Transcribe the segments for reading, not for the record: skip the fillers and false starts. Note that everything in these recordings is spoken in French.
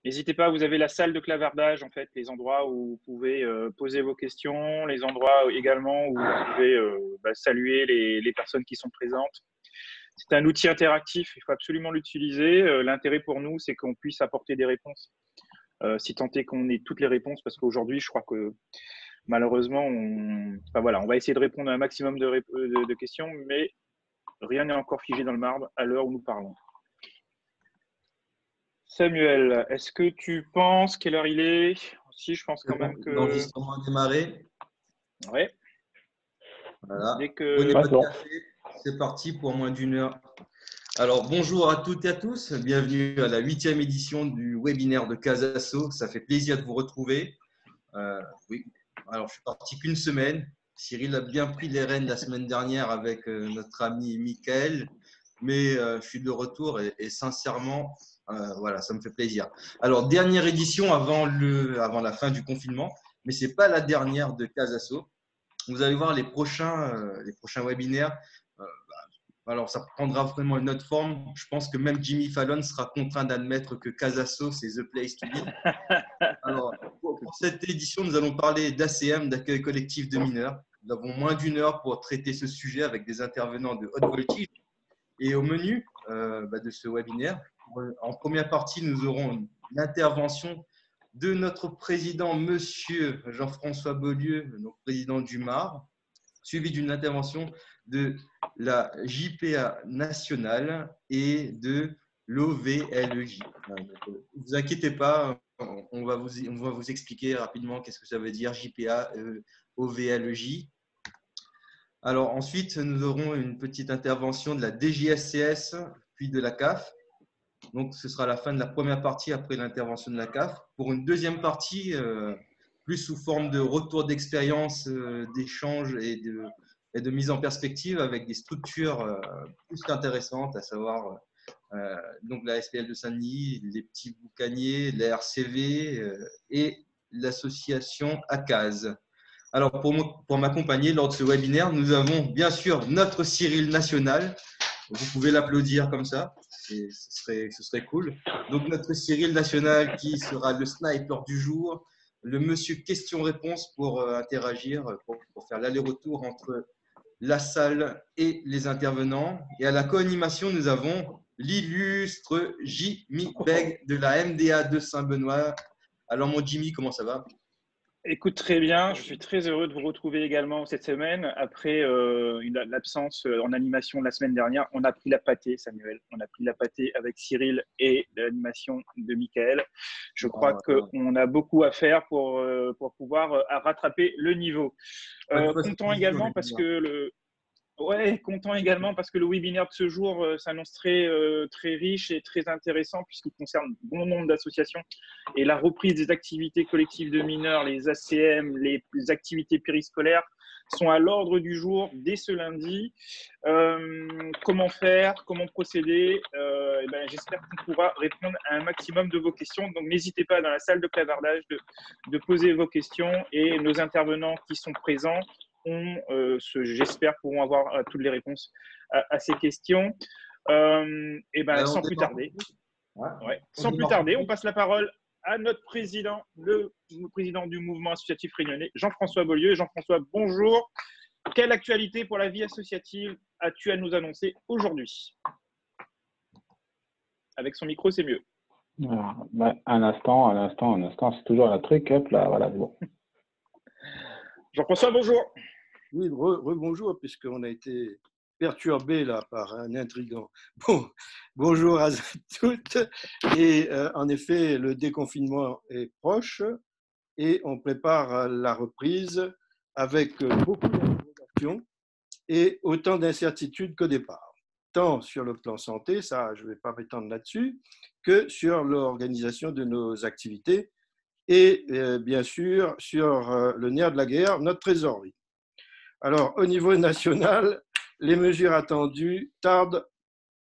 N'hésitez pas, vous avez la salle de clavardage, en fait, les endroits où vous pouvez poser vos questions, les endroits également où vous pouvez saluer les personnes qui sont présentes. C'est un outil interactif, il faut absolument l'utiliser. L'intérêt pour nous, c'est qu'on puisse apporter des réponses. Si tant est qu'on ait toutes les réponses, parce qu'aujourd'hui, je crois que malheureusement, on va essayer de répondre à un maximum de questions, mais rien n'est encore figé dans le marbre à l'heure où nous parlons. Samuel, est-ce que tu penses quelle heure il est? Si, je pense quand même que… L'enregistrement a démarré. Ouais. Voilà. Dès que… Prenez votre café. C'est parti pour moins d'une heure. Alors, bonjour à toutes et à tous. Bienvenue à la 8e édition du webinaire de Casasso. Ça fait plaisir de vous retrouver. Oui. Alors, je suis parti qu'une semaine. Cyril a bien pris les rênes la semaine dernière avec notre ami Mickaël. Mais je suis de retour et sincèrement, voilà, ça me fait plaisir. Alors, dernière édition avant la fin du confinement, mais ce n'est pas la dernière de Casasso. Vous allez voir les prochains webinaires. Alors, ça prendra vraiment une autre forme. Je pense que même Jimmy Fallon sera contraint d'admettre que Casasso, c'est the place to be. Alors, pour cette édition, nous allons parler d'ACM, d'accueil collectif de mineurs. Nous avons moins d'une heure pour traiter ce sujet avec des intervenants de haute voltige. Et au menu de ce webinaire, en première partie, nous aurons une intervention de notre président, monsieur Jean-François Beaulieu, notre président du MAR, suivi d'une intervention de la JPA nationale et de l'OVLEJ. Ne vous inquiétez pas, on va vous expliquer rapidement qu'est-ce que ça veut dire JPA, OVLEJ. Alors ensuite, nous aurons une petite intervention de la DGSCS, puis de la CAF. Donc, ce sera la fin de la première partie après l'intervention de la CAF. Pour une deuxième partie, plus sous forme de retour d'expérience, d'échange et de mise en perspective avec des structures plus qu'intéressantes, à savoir donc la SPL de Saint-Denis, les petits boucaniers, la RCV et l'association ACAS. Alors, pour m'accompagner lors de ce webinaire, nous avons bien sûr notre Cyril national. Vous pouvez l'applaudir comme ça, ce serait cool. Donc, notre Cyril national qui sera le sniper du jour, le monsieur question-réponse pour interagir, pour faire l'aller-retour entre la salle et les intervenants. Et à la co-animation, nous avons l'illustre Jimmy Beg de la MDA de Saint-Benoît. Alors, mon Jimmy, comment ça va ? Écoute, très bien. Je suis très heureux de vous retrouver également cette semaine. Après l'absence en animation de la semaine dernière, on a pris la pâtée, Samuel. On a pris la pâtée avec Cyril et l'animation de Mickaël. Je crois qu'on a beaucoup à faire pour pouvoir rattraper le niveau. Content également parce que le webinaire de ce jour s'annonce très riche et très intéressant puisqu'il concerne bon nombre d'associations et la reprise des activités collectives de mineurs, les ACM, les activités périscolaires sont à l'ordre du jour dès ce lundi. Comment faire, comment procéder j'espère qu'on pourra répondre à un maximum de vos questions. Donc, n'hésitez pas dans la salle de clavardage de poser vos questions et nos intervenants qui sont présents j'espère, pourront avoir toutes les réponses à ces questions. Sans plus tarder, on passe la parole à notre président, le président du mouvement associatif réunionnais, Jean-François Beaulieu. Jean-François, bonjour. Quelle actualité pour la vie associative as-tu à nous annoncer aujourd'hui? Avec son micro, c'est mieux. Un instant, c'est toujours un truc, hop là, voilà, bon. Jean-François, bonjour. Oui, rebonjour, puisqu'on a été perturbé là par un intrigant. Bon, bonjour à toutes. Et en effet, le déconfinement est proche et on prépare la reprise avec beaucoup d'interrogations et autant d'incertitudes qu'au départ, tant sur le plan santé, ça je ne vais pas m'étendre là-dessus, que sur l'organisation de nos activités et bien sûr sur le nerf de la guerre, notre trésorerie. Alors, au niveau national, les mesures attendues tardent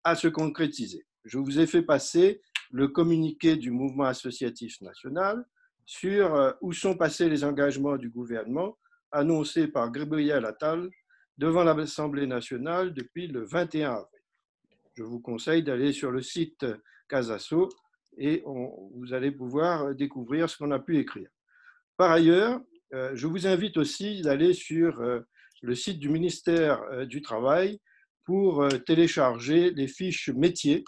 à se concrétiser. Je vous ai fait passer le communiqué du mouvement associatif national sur où sont passés les engagements du gouvernement annoncés par Gabriel Attal devant l'Assemblée nationale depuis le 21 avril. Je vous conseille d'aller sur le site Casasso et vous allez pouvoir découvrir ce qu'on a pu écrire. Par ailleurs, je vous invite aussi d'aller sur le site du ministère du Travail pour télécharger les fiches métiers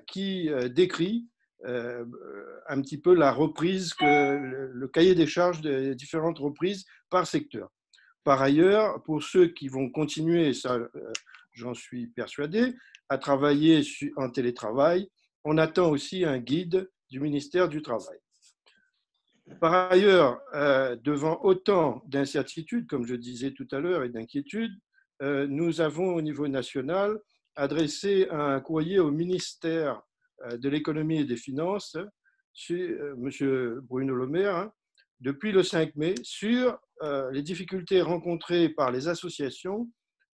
qui décrit un petit peu la reprise, le cahier des charges des différentes reprises par secteur. Par ailleurs, pour ceux qui vont continuer, ça j'en suis persuadé, à travailler en télétravail, on attend aussi un guide du ministère du Travail. Par ailleurs, devant autant d'incertitudes, comme je disais tout à l'heure, et d'inquiétudes, nous avons au niveau national adressé un courrier au ministère de l'économie et des finances, M. Bruno Le Maire, hein, depuis le 5 mai, sur les difficultés rencontrées par les associations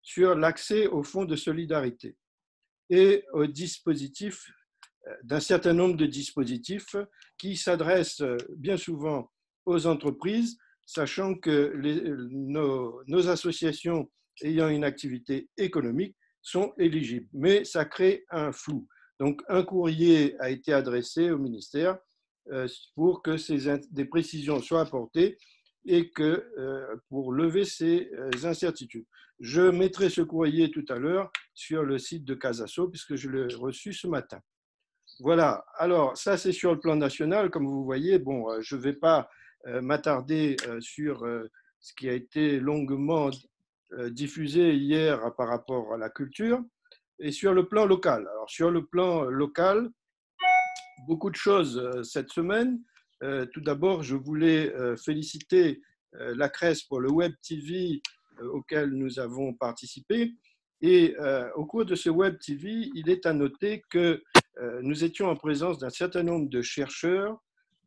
sur l'accès au fonds de solidarité et au dispositif d'un certain nombre de dispositifs qui s'adressent bien souvent aux entreprises, sachant que nos associations ayant une activité économique sont éligibles. Mais ça crée un flou. Donc, un courrier a été adressé au ministère pour que des précisions soient apportées et que pour lever ces incertitudes. Je mettrai ce courrier tout à l'heure sur le site de Casaso, puisque je l'ai reçu ce matin. Voilà, alors ça c'est sur le plan national, comme vous voyez, bon, je ne vais pas m'attarder sur ce qui a été longuement diffusé hier par rapport à la culture, et sur le plan local. Alors sur le plan local, beaucoup de choses cette semaine. Tout d'abord, je voulais féliciter la CRES pour le Web TV auquel nous avons participé. Et au cours de ce Web TV, il est à noter que nous étions en présence d'un certain nombre de chercheurs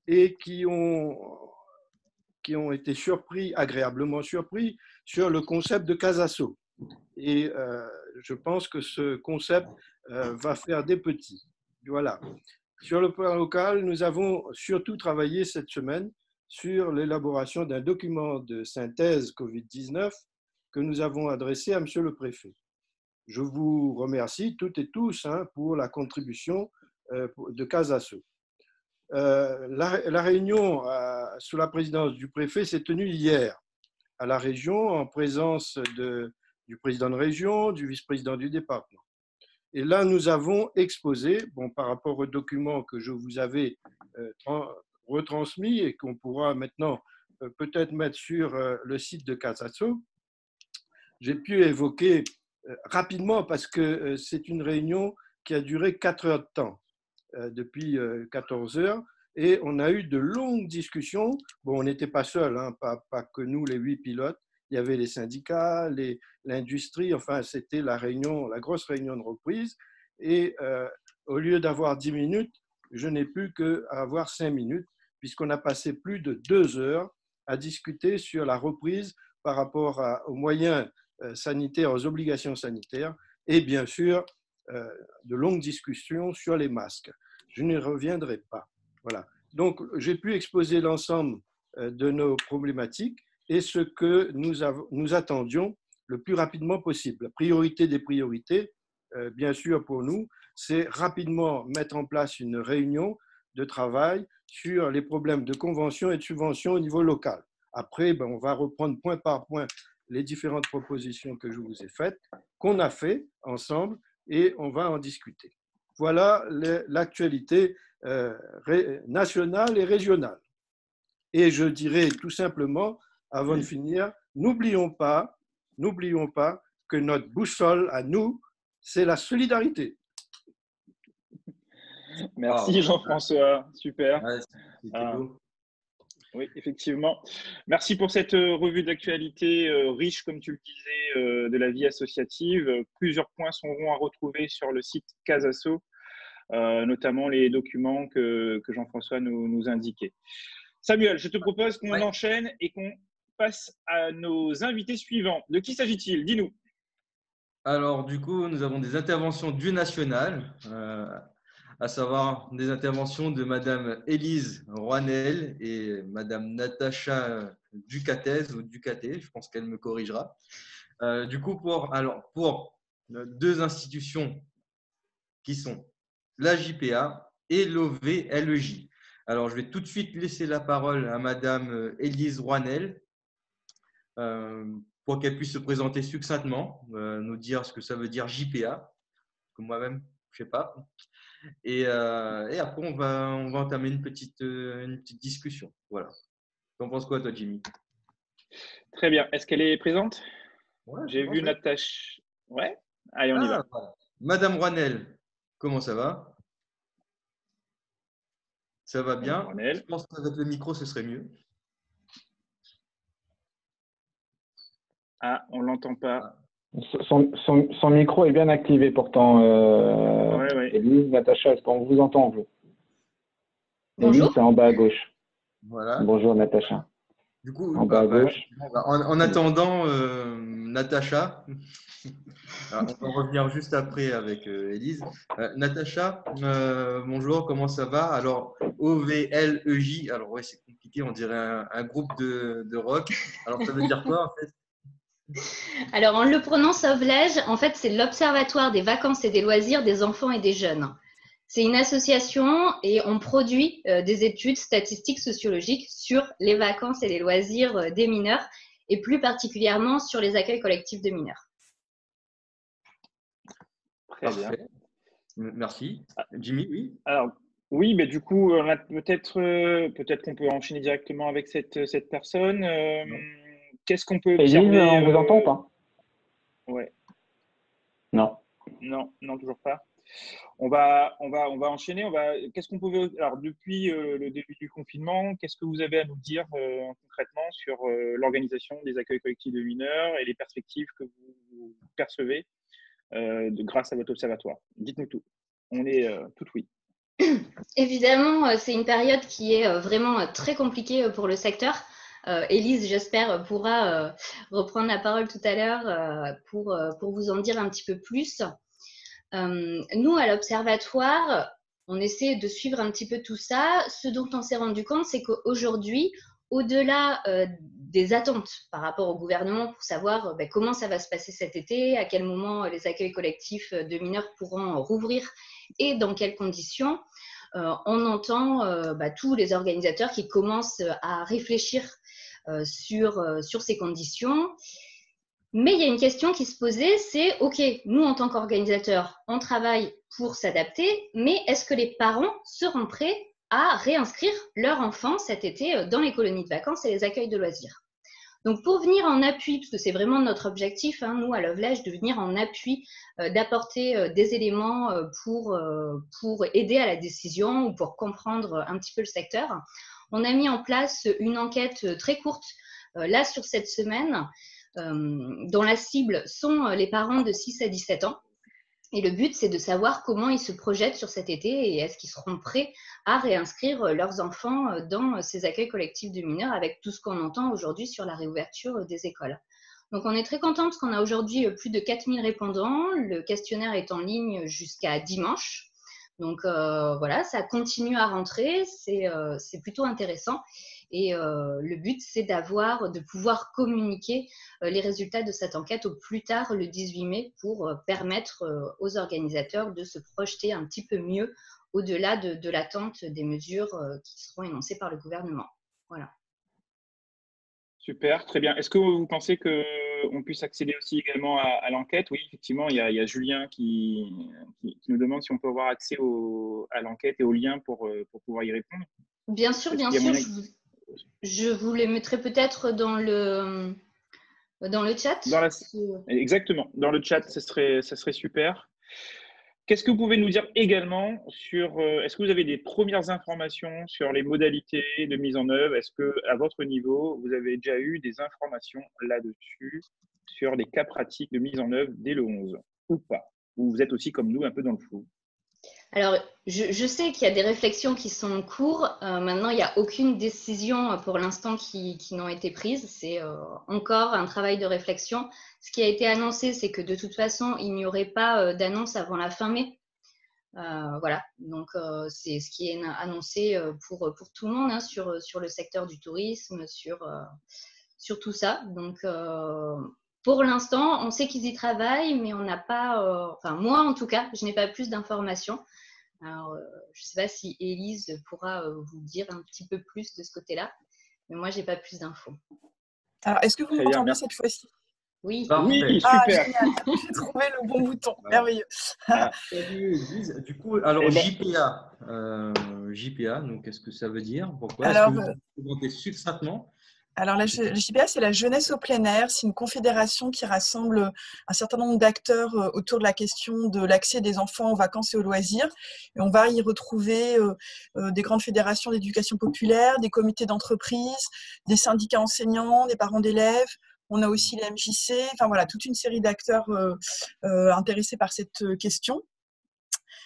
et qui ont été surpris, agréablement surpris, sur le concept de Casaso. Et je pense que ce concept va faire des petits. Voilà. Sur le plan local, nous avons surtout travaillé cette semaine sur l'élaboration d'un document de synthèse Covid-19 que nous avons adressé à Monsieur le Préfet. Je vous remercie toutes et tous pour la contribution de Casaso. La réunion sous la présidence du préfet s'est tenue hier à la région en présence du président de région, du vice-président du département. Et là, nous avons exposé, par rapport au document que je vous avais retransmis et qu'on pourra maintenant peut-être mettre sur le site de Casaso, j'ai pu évoquer rapidement, parce que c'est une réunion qui a duré 4 heures de temps, depuis 14 heures, et on a eu de longues discussions. Bon, on n'était pas seuls, pas que nous, les 8 pilotes. Il y avait les syndicats, l'industrie, enfin, c'était la grosse réunion de reprise. Et au lieu d'avoir 10 minutes, je n'ai pu qu'avoir 5 minutes, puisqu'on a passé plus de 2 heures à discuter sur la reprise par rapport aux moyens sanitaires, aux obligations sanitaires, et bien sûr, de longues discussions sur les masques. Je n'y reviendrai pas. Voilà. Donc, j'ai pu exposer l'ensemble de nos problématiques et ce que nous attendions le plus rapidement possible. La priorité des priorités, bien sûr pour nous, c'est rapidement mettre en place une réunion de travail sur les problèmes de convention et de subvention au niveau local. Après, on va reprendre point par point les différentes propositions que je vous ai faites, qu'on a fait ensemble, et on va en discuter. Voilà l'actualité nationale et régionale. Et je dirais tout simplement, avant de finir, n'oublions pas que notre boussole à nous, c'est la solidarité. Merci Jean-François, super. Ouais, c'était beau. Oui, effectivement. Merci pour cette revue d'actualité riche, comme tu le disais, de la vie associative. Plusieurs points seront à retrouver sur le site Casaso, notamment les documents que Jean-François nous indiquait. Samuel, je te propose qu'on enchaîne et qu'on passe à nos invités suivants. De qui s'agit-il? Dis-nous. Alors, du coup, nous avons des interventions du national, à savoir des interventions de Madame Élise Roinel et Madame Natacha Ducatez ou Ducaté, je pense qu'elle me corrigera. Du coup, pour 2 institutions qui sont la JPA et l'OVLEJ. Alors, je vais tout de suite laisser la parole à Madame Élise Rouanel pour qu'elle puisse se présenter succinctement, nous dire ce que ça veut dire JPA, que moi-même, je ne sais pas. Et après, on va entamer une petite discussion. Voilà. T'en penses quoi, toi, Jimmy? Très bien. Est-ce qu'elle est présente? Ouais, J'ai vu Natacha. Ouais. Allez, on y va. Voilà. Madame Rouanel, comment ça va? Ça va bien. Rouanel. Je pense qu'avec le micro, ce serait mieux. Ah, on ne l'entend pas. Son micro est bien activé pourtant. Ouais. Élise, Natacha, est-ce qu'on vous entend, vous? Bonjour. Élise, c'est en bas à gauche. Voilà. Bonjour, Natacha. Du coup, en bas à gauche. en attendant, Natacha, on va revenir juste après avec Élise. Natacha, bonjour, comment ça va? Alors, OVLEJ, alors ouais, c'est compliqué, on dirait un groupe de rock. Alors, ça veut dire quoi en fait? Alors, on le prononce OVLEJ. En fait, c'est l'Observatoire des vacances et des loisirs des enfants et des jeunes. C'est une association et on produit des études statistiques sociologiques sur les vacances et les loisirs des mineurs et plus particulièrement sur les accueils collectifs de mineurs. Très bien. Merci. Jimmy, oui? Alors, oui, mais du coup, peut-être qu'on peut enchaîner directement avec cette personne. Qu'est-ce qu'on peut Élise, observer on vous entend pas? Ouais. Non. Non, toujours pas. On va enchaîner. Qu'est-ce qu'on peut alors depuis le début du confinement, qu'est-ce que vous avez à nous dire concrètement sur l'organisation des accueils collectifs de mineurs et les perspectives que vous percevez grâce à votre observatoire? Dites-nous tout. On est tout oui. Évidemment, c'est une période qui est vraiment très compliquée pour le secteur. Élise, j'espère, pourra reprendre la parole tout à l'heure pour vous en dire un petit peu plus. Nous, à l'Observatoire, on essaie de suivre un petit peu tout ça. Ce dont on s'est rendu compte, c'est qu'aujourd'hui, au-delà des attentes par rapport au gouvernement pour savoir comment ça va se passer cet été, à quel moment les accueils collectifs de mineurs pourront rouvrir et dans quelles conditions, on entend tous les organisateurs qui commencent à réfléchir sur ces conditions. Mais il y a une question qui se posait, c'est OK, nous en tant qu'organisateurs, on travaille pour s'adapter, mais est-ce que les parents seront prêts à réinscrire leur enfant cet été dans les colonies de vacances et les accueils de loisirs? Donc pour venir en appui, parce que c'est vraiment notre objectif, nous à l'OVLEJ, de venir en appui, d'apporter des éléments pour aider à la décision ou pour comprendre un petit peu le secteur, on a mis en place une enquête très courte là sur cette semaine, dont la cible sont les parents de 6 à 17 ans. Et le but, c'est de savoir comment ils se projettent sur cet été et est-ce qu'ils seront prêts à réinscrire leurs enfants dans ces accueils collectifs de mineurs avec tout ce qu'on entend aujourd'hui sur la réouverture des écoles. Donc, on est très content parce qu'on a aujourd'hui plus de 4000 répondants. Le questionnaire est en ligne jusqu'à dimanche. Donc, voilà, ça continue à rentrer. C'est plutôt intéressant. Et le but, c'est de pouvoir communiquer les résultats de cette enquête au plus tard le 18 mai pour permettre aux organisateurs de se projeter un petit peu mieux au-delà de l'attente des mesures qui seront énoncées par le gouvernement. Voilà. Super, très bien. Est-ce que vous pensez qu'on puisse accéder aussi également à l'enquête? Oui, effectivement, il y a Julien qui nous demande si on peut avoir accès à l'enquête et au lien pour pouvoir y répondre. Bien sûr, bien sûr. Je vous les mettrai peut-être dans le chat. Exactement, dans le chat, ça serait super. Qu'est-ce que vous pouvez nous dire également sur, est-ce que vous avez des premières informations sur les modalités de mise en œuvre? Est-ce qu'à votre niveau, vous avez déjà eu des informations là-dessus sur les cas pratiques de mise en œuvre dès le 11 ou pas? Ou vous êtes aussi comme nous un peu dans le flou? Alors, je sais qu'il y a des réflexions qui sont en cours. Maintenant, il n'y a aucune décision pour l'instant qui n'ont été prises. C'est encore un travail de réflexion. Ce qui a été annoncé, c'est que de toute façon, il n'y aurait pas d'annonce avant la fin mai. Voilà, donc c'est ce qui est annoncé pour tout le monde sur le secteur du tourisme, sur tout ça. Donc, pour l'instant, on sait qu'ils y travaillent, mais on n'a pas, enfin moi en tout cas, je n'ai pas plus d'informations. Alors, je ne sais pas si Élise pourra vous dire un petit peu plus de ce côté-là, mais moi, je n'ai pas plus d'infos. Alors, est-ce que vous Très bien, m'entendez merci. cette fois-ci? Oui. Parfait. Oui, Ah, super. génial, j'ai trouvé le bon bouton, Voilà. merveilleux. Salut Élise. Du coup, alors Eh ben- JPA, JPA, donc qu'est-ce que ça veut dire? Pourquoi? Est-ce que Alors, vous pouvez présenter succinctement? Alors, la JPA, c'est la jeunesse au plein air. C'est une confédération qui rassemble un certain nombre d'acteurs autour de la question de l'accès des enfants aux vacances et aux loisirs. Et on va y retrouver des grandes fédérations d'éducation populaire, des comités d'entreprise, des syndicats enseignants, des parents d'élèves. On a aussi les MJC, enfin voilà, toute une série d'acteurs intéressés par cette question.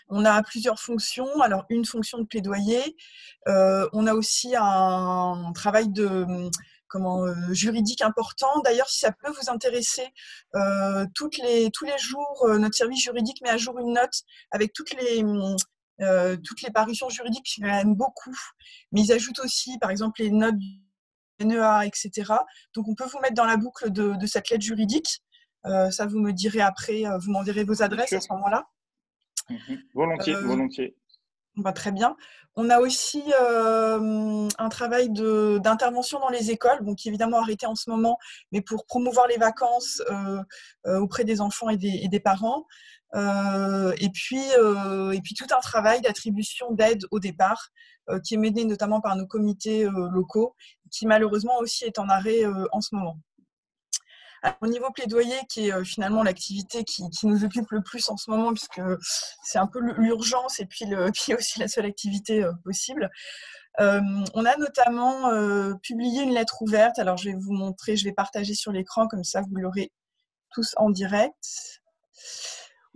On a plusieurs fonctions. Alors, une fonction de plaidoyer. On a aussi un travail de juridique important. D'ailleurs, si ça peut vous intéresser, tous les jours, notre service juridique met à jour une note avec toutes les parutions juridiques, qui aiment beaucoup. Mais ils ajoutent aussi, par exemple, les notes du NEA, etc. Donc, on peut vous mettre dans la boucle de cette lettre juridique. Ça, vous me direz après, vous m'enverrez vos adresses à ce moment-là. Volontiers, volontiers. Très bien. On a aussi un travail d'intervention dans les écoles, bon, qui est évidemment arrêté en ce moment, mais pour promouvoir les vacances auprès des enfants et des parents. Et puis tout un travail d'attribution d'aide au départ, qui est mené notamment par nos comités locaux, qui malheureusement aussi est en arrêt en ce moment. Au niveau plaidoyer, qui est finalement l'activité qui nous occupe le plus en ce moment, puisque c'est un peu l'urgence et puis aussi la seule activité possible. On a notamment publié une lettre ouverte. Alors, je vais vous montrer, je vais partager sur l'écran, comme ça vous l'aurez tous en direct.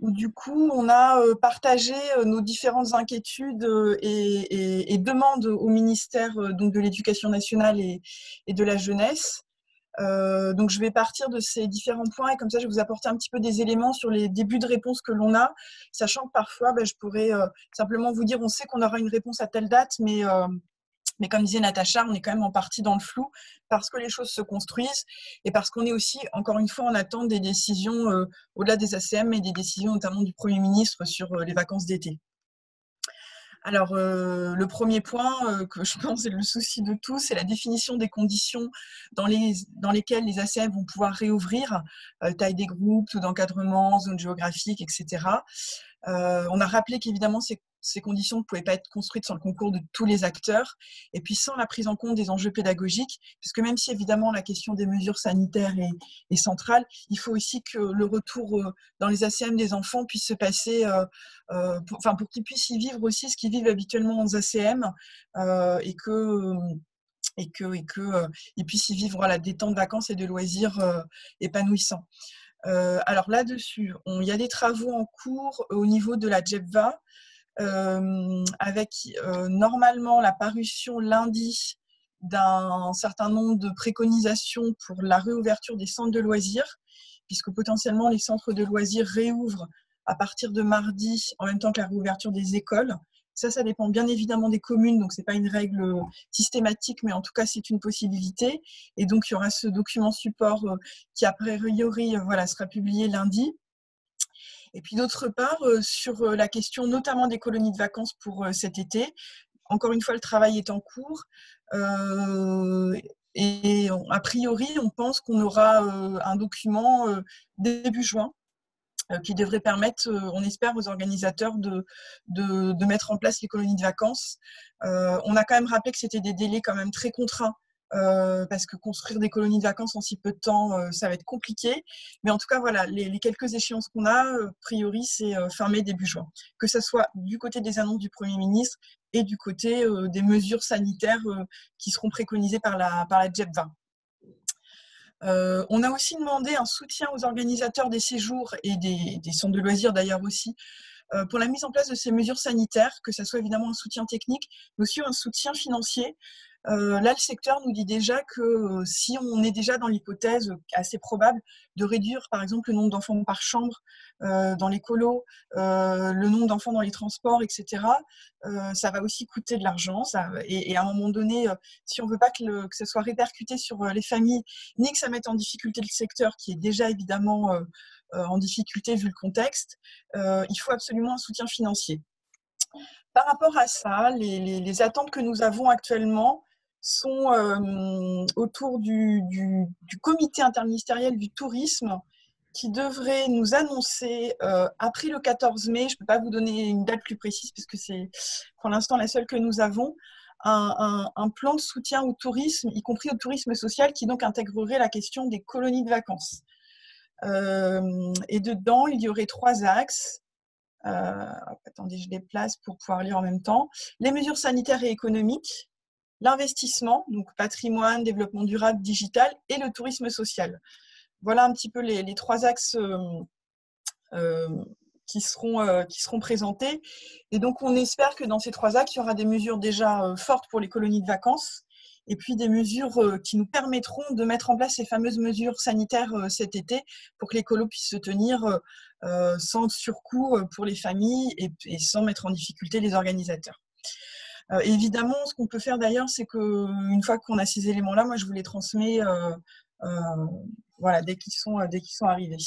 Où du coup, on a partagé nos différentes inquiétudes et demandes au ministère donc de l'Éducation nationale et de la jeunesse. Donc, je vais partir de ces différents points et comme ça, je vais vous apporter un petit peu des éléments sur les débuts de réponse que l'on a, sachant que parfois, je pourrais simplement vous dire, on sait qu'on aura une réponse à telle date, mais comme disait Natacha, on est quand même en partie dans le flou parce que les choses se construisent et parce qu'on est aussi, encore une fois, en attente des décisions au-delà des ACM et des décisions notamment du Premier ministre sur les vacances d'été. Alors, le premier point que je pense est le souci de tous, c'est la définition des conditions dans lesquelles les ACM vont pouvoir réouvrir, taille des groupes, taux d'encadrement, zone géographique, etc. On a rappelé qu'évidemment, ces conditions ne pouvaient pas être construites sans le concours de tous les acteurs et puis sans la prise en compte des enjeux pédagogiques, puisque même si évidemment la question des mesures sanitaires est centrale, il faut aussi que le retour dans les ACM des enfants puisse se passer, pour qu'ils puissent y vivre aussi ce qu'ils vivent habituellement aux ACM et qu'ils puissent y vivre des temps de vacances et de loisirs épanouissants. Alors là-dessus, il y a des travaux en cours au niveau de la JEPVA, avec normalement la parution lundi d'un certain nombre de préconisations pour la réouverture des centres de loisirs, puisque potentiellement les centres de loisirs réouvrent à partir de mardi en même temps que la réouverture des écoles. Ça dépend bien évidemment des communes, donc ce n'est pas une règle systématique, mais en tout cas, c'est une possibilité. Et donc, il y aura ce document support qui, a priori, sera publié lundi. Et puis, d'autre part, sur la question notamment des colonies de vacances pour cet été, encore une fois, le travail est en cours. Et a priori, on pense qu'on aura un document début juin, qui devrait permettre, on espère, aux organisateurs de mettre en place les colonies de vacances. On a quand même rappelé que c'était des délais quand même très contraints, parce que construire des colonies de vacances en si peu de temps, ça va être compliqué. Mais en tout cas, voilà, les quelques échéances qu'on a, a priori, c'est fin mai, début juin. Que ce soit du côté des annonces du Premier ministre et du côté des mesures sanitaires qui seront préconisées par la JEPVA. On a aussi demandé un soutien aux organisateurs des séjours et des centres de loisirs d'ailleurs aussi, pour la mise en place de ces mesures sanitaires, que ce soit évidemment un soutien technique, mais aussi un soutien financier. Là, le secteur nous dit déjà que si on est déjà dans l'hypothèse assez probable de réduire, par exemple, le nombre d'enfants par chambre dans les colos, le nombre d'enfants dans les transports, etc., ça va aussi coûter de l'argent. Et à un moment donné, si on ne veut pas que ça soit répercuté sur les familles, ni que ça mette en difficulté le secteur, qui est déjà évidemment en difficulté vu le contexte, il faut absolument un soutien financier. Par rapport à ça, les attentes que nous avons actuellement sont autour du comité interministériel du tourisme qui devrait nous annoncer après le 14 mai, je ne peux pas vous donner une date plus précise puisque c'est pour l'instant la seule que nous avons, un plan de soutien au tourisme, y compris au tourisme social, qui donc intégrerait la question des colonies de vacances. Et dedans, il y aurait 3 axes. Attendez, je les place pour pouvoir lire en même temps. Les mesures sanitaires et économiques, l'investissement, donc patrimoine, développement durable, digital, et le tourisme social. Voilà un petit peu les 3 axes qui seront présentés. Et donc, on espère que dans ces 3 axes, il y aura des mesures déjà fortes pour les colonies de vacances, et puis des mesures qui nous permettront de mettre en place ces fameuses mesures sanitaires cet été pour que les colos puissent se tenir sans surcoût pour les familles et sans mettre en difficulté les organisateurs. Évidemment, ce qu'on peut faire d'ailleurs, c'est qu'une fois qu'on a ces éléments-là, moi je vous les transmets voilà, dès qu'ils sont arrivés.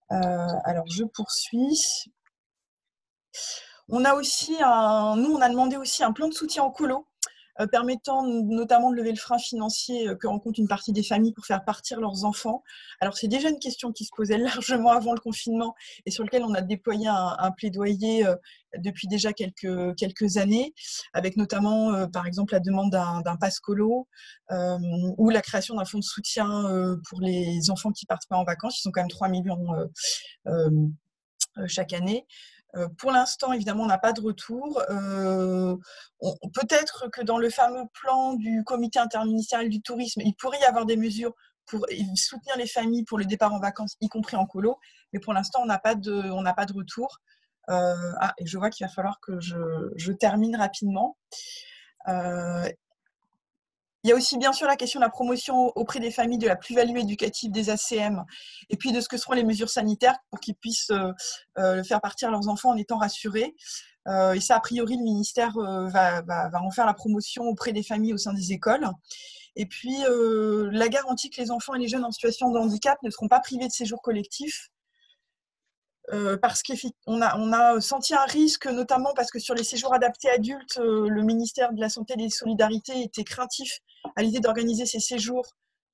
Alors, je poursuis. On a aussi nous, on a demandé aussi un plan de soutien aux colos, permettant notamment de lever le frein financier que rencontre une partie des familles pour faire partir leurs enfants. Alors, c'est déjà une question qui se posait largement avant le confinement et sur lequel on a déployé un plaidoyer depuis déjà quelques années, avec notamment, par exemple, la demande d'un pass colo ou la création d'un fonds de soutien pour les enfants qui ne partent pas en vacances. Ils sont quand même 3 millions chaque année. Pour l'instant, évidemment, on n'a pas de retour. Peut-être que dans le fameux plan du comité interministériel du tourisme, il pourrait y avoir des mesures pour soutenir les familles pour le départ en vacances, y compris en colo. Mais pour l'instant, on n'a pas de retour. Et je vois qu'il va falloir que je termine rapidement. Il y a aussi bien sûr la question de la promotion auprès des familles de la plus-value éducative des ACM et puis de ce que seront les mesures sanitaires pour qu'ils puissent faire partir leurs enfants en étant rassurés. Et ça, a priori, le ministère va en faire la promotion auprès des familles au sein des écoles. Et puis, la garantie que les enfants et les jeunes en situation de handicap ne seront pas privés de séjours collectifs. Parce qu'on a senti un risque, notamment parce que sur les séjours adaptés adultes, le ministère de la Santé et des Solidarités était craintif à l'idée d'organiser ces séjours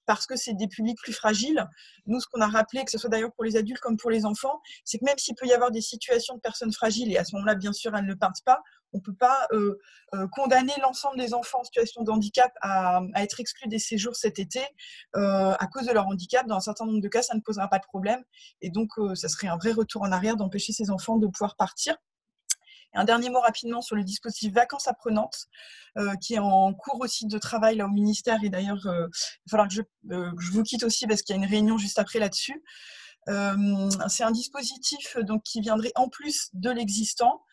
parce que c'est des publics plus fragiles. Nous, ce qu'on a rappelé, que ce soit d'ailleurs pour les adultes comme pour les enfants, c'est que même s'il peut y avoir des situations de personnes fragiles, et à ce moment-là, bien sûr, elles ne partent pas, on ne peut pas condamner l'ensemble des enfants en situation de handicap à être exclus des séjours cet été à cause de leur handicap. Dans un certain nombre de cas, ça ne posera pas de problème. Et donc, ça serait un vrai retour en arrière d'empêcher ces enfants de pouvoir partir. Et un dernier mot rapidement sur le dispositif Vacances apprenantes, qui est en cours aussi de travail là, au ministère. Et d'ailleurs, il va falloir que je vous quitte aussi parce qu'il y a une réunion juste après là-dessus. C'est un dispositif donc, qui viendrait en plus de l'existant,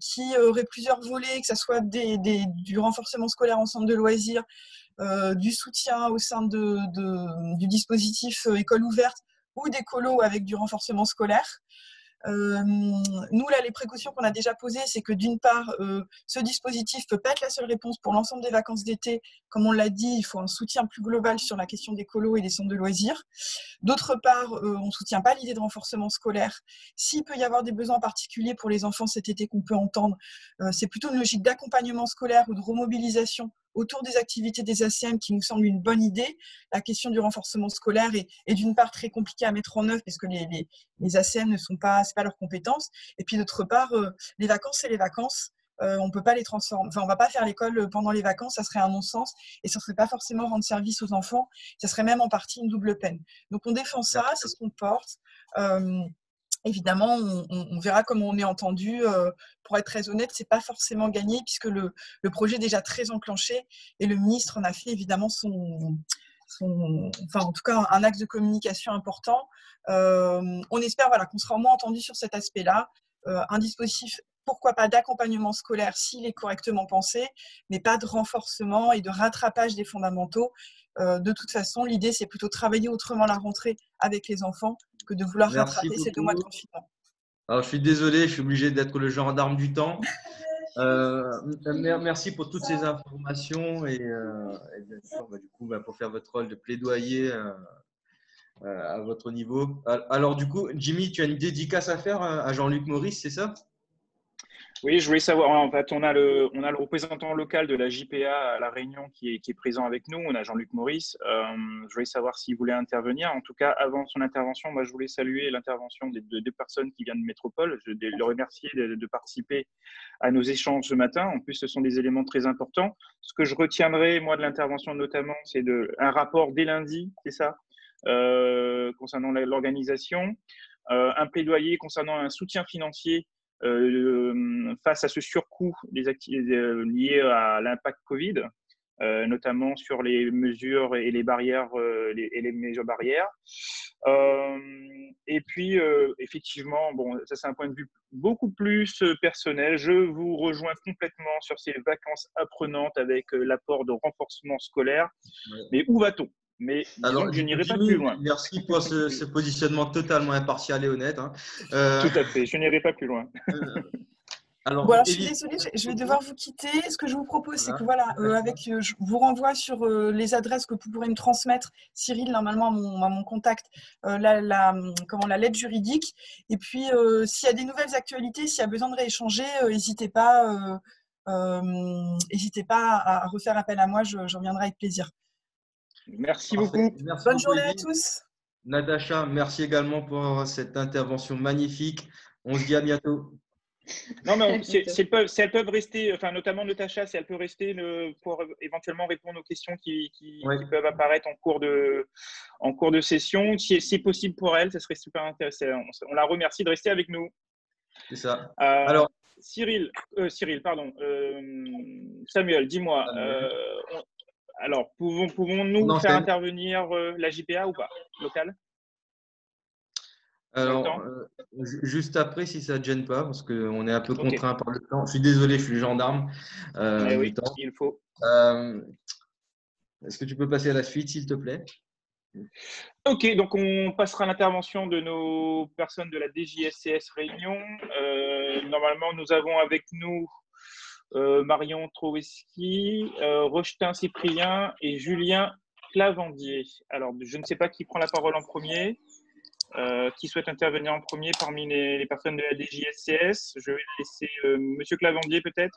qui aurait plusieurs volets, que ce soit du renforcement scolaire en centre de loisirs, du soutien au sein du dispositif école ouverte ou des colos avec du renforcement scolaire. Nous, là, les précautions qu'on a déjà posées, c'est que d'une part, ce dispositif ne peut pas être la seule réponse pour l'ensemble des vacances d'été. Comme on l'a dit, il faut un soutien plus global sur la question des colos et des centres de loisirs. D'autre part, on ne soutient pas l'idée de renforcement scolaire. S'il peut y avoir des besoins particuliers pour les enfants cet été qu'on peut entendre, c'est plutôt une logique d'accompagnement scolaire ou de remobilisation autour des activités des ACM qui nous semble une bonne idée. La question du renforcement scolaire est d'une part très compliquée à mettre en œuvre parce que les ACM ne sont pas, c'est pas leurs compétences. Et puis d'autre part, les vacances, c'est les vacances. On peut pas les transformer. Enfin, on va pas faire l'école pendant les vacances, ça serait un non-sens et ça serait pas forcément rendre service aux enfants. Ça serait même en partie une double peine. Donc on défend ça, c'est ce qu'on porte. Évidemment, on verra comment on est entendu. Pour être très honnête, c'est pas forcément gagné puisque le projet est déjà très enclenché et le ministre en a fait évidemment enfin en tout cas un axe de communication important. On espère voilà, qu'on sera au moins entendu sur cet aspect-là. Un dispositif, pourquoi pas d'accompagnement scolaire s'il est correctement pensé, mais pas de renforcement et de rattrapage des fondamentaux. De toute façon, l'idée, c'est plutôt travailler autrement la rentrée avec les enfants que de vouloir rattraper ces 2 mois de confinement. Alors, je suis désolé, je suis obligé d'être le gendarme du temps. Merci pour toutes ces informations et bien sûr, du coup, pour faire votre rôle de plaidoyer à votre niveau. Alors, du coup, Jimmy, tu as une dédicace à faire à Jean-Luc Maurice, c'est ça? Oui, je voulais savoir, en fait, on a le représentant local de la JPA à La Réunion qui est présent avec nous, on a Jean-Luc Maurice. Je voulais savoir s'il voulait intervenir. En tout cas, avant son intervention, moi, je voulais saluer l'intervention des deux personnes qui viennent de Métropole. Je le remercier de participer à nos échanges ce matin. En plus, ce sont des éléments très importants. Ce que je retiendrai, moi, de l'intervention notamment, c'est un rapport dès lundi, c'est ça, concernant l'organisation, un plaidoyer concernant un soutien financier face à ce surcoût des activités liées à l'impact Covid, notamment sur les mesures et les barrières et les mesures barrières. Et puis, effectivement, bon, ça c'est un point de vue beaucoup plus personnel. Je vous rejoins complètement sur ces vacances apprenantes avec l'apport de renforcement scolaire. Ouais. Mais où va-t-on? Mais Alors, je n'irai pas plus loin. merci pour ce positionnement totalement impartial et honnête. Hein. Tout à fait, je n'irai pas plus loin. Alors, je suis désolée, je vais devoir vous quitter. Ce que je vous propose, c'est que je vous renvoie sur les adresses que vous pourrez me transmettre, Cyril, normalement à mon contact, la lettre juridique. Et puis, s'il y a des nouvelles actualités, s'il y a besoin de rééchanger, n'hésitez pas à refaire appel à moi, je reviendrai avec plaisir. Merci beaucoup. Merci Bonne beaucoup, journée à Edith. tous. Natacha, merci également pour cette intervention magnifique. On se dit à bientôt. Non, mais si elles peuvent rester, enfin, notamment Natacha, si elle peut rester pour éventuellement répondre aux questions qui peuvent apparaître en cours de session. Si c'est possible pour elle, ça serait super intéressant. On la remercie de rester avec nous. C'est ça. Alors, Cyril, pardon. Samuel, dis-moi. Alors, pouvons-nous faire intervenir la JPA ou pas, locale? Alors, juste après, si ça ne te gêne pas, parce qu'on est un peu contraint par le temps. Je suis désolé, je suis gendarme. Oui, il faut. Est-ce que tu peux passer à la suite, s'il te plaît? Ok, donc on passera à l'intervention de nos personnes de la DJSCS Réunion. Normalement, nous avons avec nous Marion Troweski, Rochetin Cyprien et Julien Clavandier. Alors, je ne sais pas qui prend la parole en premier. Qui souhaite intervenir en premier parmi les personnes de la DJSCS? Je vais laisser Monsieur Clavandier peut-être.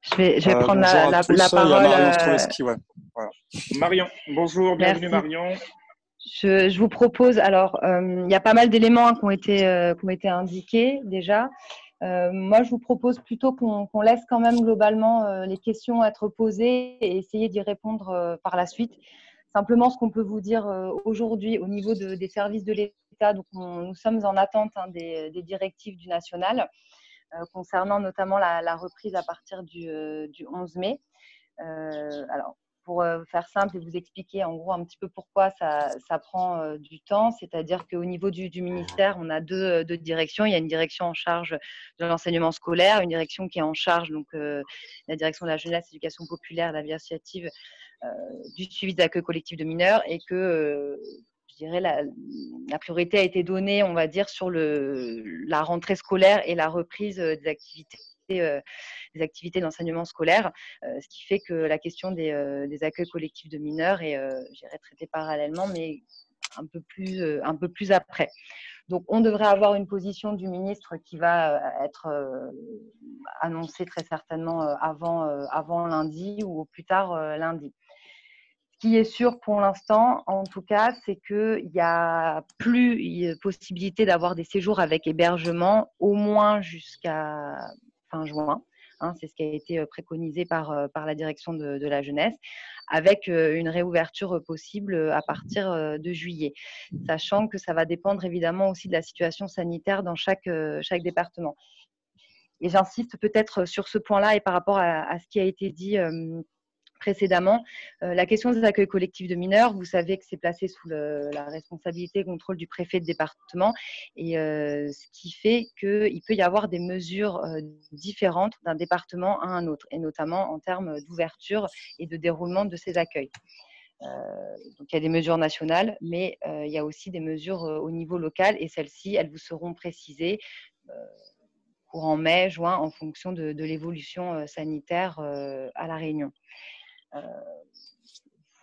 Je vais prendre la parole. Il y a Marion Troweski, ouais. Voilà. Marion, bonjour, bienvenue. Merci. Marion. Je vous propose, alors il y a pas mal d'éléments qui ont été indiqués déjà. Moi, je vous propose plutôt qu'on laisse quand même globalement les questions être posées et essayer d'y répondre par la suite. Simplement, ce qu'on peut vous dire aujourd'hui au niveau des services de l'État, donc nous sommes en attente des directives du national concernant notamment la reprise à partir du 11 mai. Alors, pour faire simple et vous expliquer en gros un petit peu pourquoi ça prend du temps, c'est-à-dire qu'au niveau du ministère, on a deux directions. Il y a une direction en charge de l'enseignement scolaire, une direction qui est en charge, donc la direction de la jeunesse, l'éducation populaire, la vie associative, du suivi d'accueil collectif de mineurs, et que je dirais la priorité a été donnée, on va dire, sur la rentrée scolaire et la reprise des activités d'enseignement scolaire, ce qui fait que la question des accueils collectifs de mineurs est traitée parallèlement, mais un peu plus après. Donc, on devrait avoir une position du ministre qui va être annoncée très certainement avant lundi ou au plus tard lundi. Ce qui est sûr pour l'instant, en tout cas, c'est qu'il n'y a plus possibilité d'avoir des séjours avec hébergement au moins jusqu'à fin juin. C'est ce qui a été préconisé par la direction de la jeunesse, avec une réouverture possible à partir de juillet, sachant que ça va dépendre évidemment aussi de la situation sanitaire dans chaque département. Et j'insiste peut-être sur ce point-là et par rapport à ce qui a été dit précédemment, la question des accueils collectifs de mineurs, vous savez que c'est placé sous la responsabilité et contrôle du préfet de département, et ce qui fait qu'il peut y avoir des mesures différentes d'un département à un autre, et notamment en termes d'ouverture et de déroulement de ces accueils. Donc il y a des mesures nationales, mais il y a aussi des mesures au niveau local, et celles-ci, elles vous seront précisées courant mai, juin, en fonction de l'évolution sanitaire à La Réunion.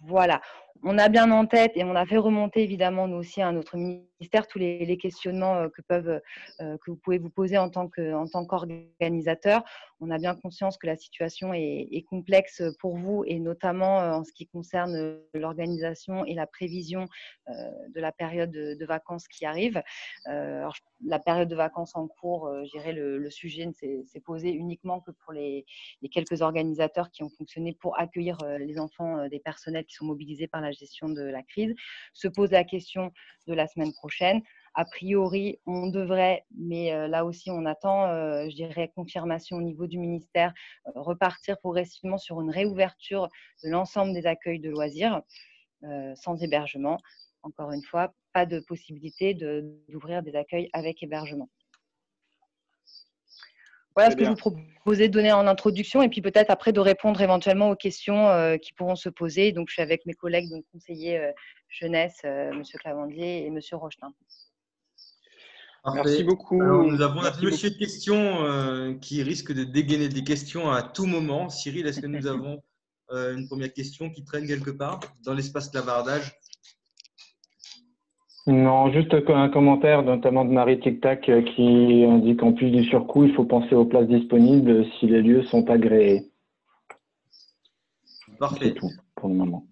Voilà. on a bien en tête et on a fait remonter évidemment nous aussi à notre ministère tous les questionnements que vous pouvez vous poser en tant qu'organisateur. On a bien conscience que la situation est complexe pour vous et notamment en ce qui concerne l'organisation et la prévision de la période de vacances qui arrive. Alors, la période de vacances en cours, je dirais le sujet ne s'est posé uniquement que pour les quelques organisateurs qui ont fonctionné pour accueillir les enfants des personnels qui sont mobilisés par la gestion de la crise. Se pose la question de la semaine prochaine. A priori, on devrait, mais là aussi on attend, je dirais, confirmation au niveau du ministère, repartir progressivement sur une réouverture de l'ensemble des accueils de loisirs sans hébergement. Encore une fois, pas de possibilité d'ouvrir des accueils avec hébergement. Voilà ce que je vous proposais de donner en introduction et puis peut-être après de répondre éventuellement aux questions qui pourront se poser. Donc, je suis avec mes collègues, donc conseillers jeunesse, M. Clavandier et M. Rochetin. Merci beaucoup. Alors, nous avons un dossier de questions qui risque de dégainer des questions à tout moment. Cyril, est-ce que nous avons une première question qui traîne quelque part dans l'espace clavardage? Non, juste un commentaire, notamment de Marie Tic Tac, qui indique qu'en plus du surcoût, il faut penser aux places disponibles si les lieux sont agréés. Parfait. C'est tout pour le moment.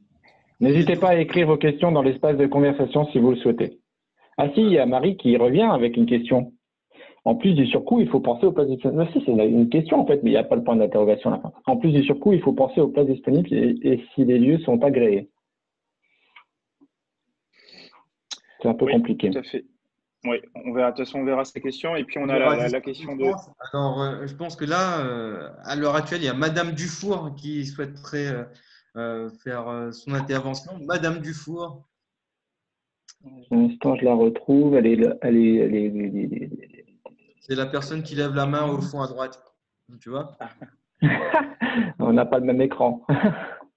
N'hésitez pas à écrire vos questions dans l'espace de conversation si vous le souhaitez. Ah si, il y a Marie qui revient avec une question. En plus du surcoût, il faut penser aux places disponibles. Si, c'est une question en fait, mais il n'y a pas le point d'interrogation à la fin. En plus du surcoût, il faut penser aux places disponibles et si les lieux sont agréés. C'est un peu compliqué. Tout à fait. Oui, on verra. De toute façon, on verra ces questions. Et puis, on a la question de… Alors, je pense que là, à l'heure actuelle, il y a Madame Dufour qui souhaiterait faire son intervention. Madame Dufour. Pour l'instant, je la retrouve. C'est la personne qui lève la main au fond à droite. Tu vois? On n'a pas le même écran.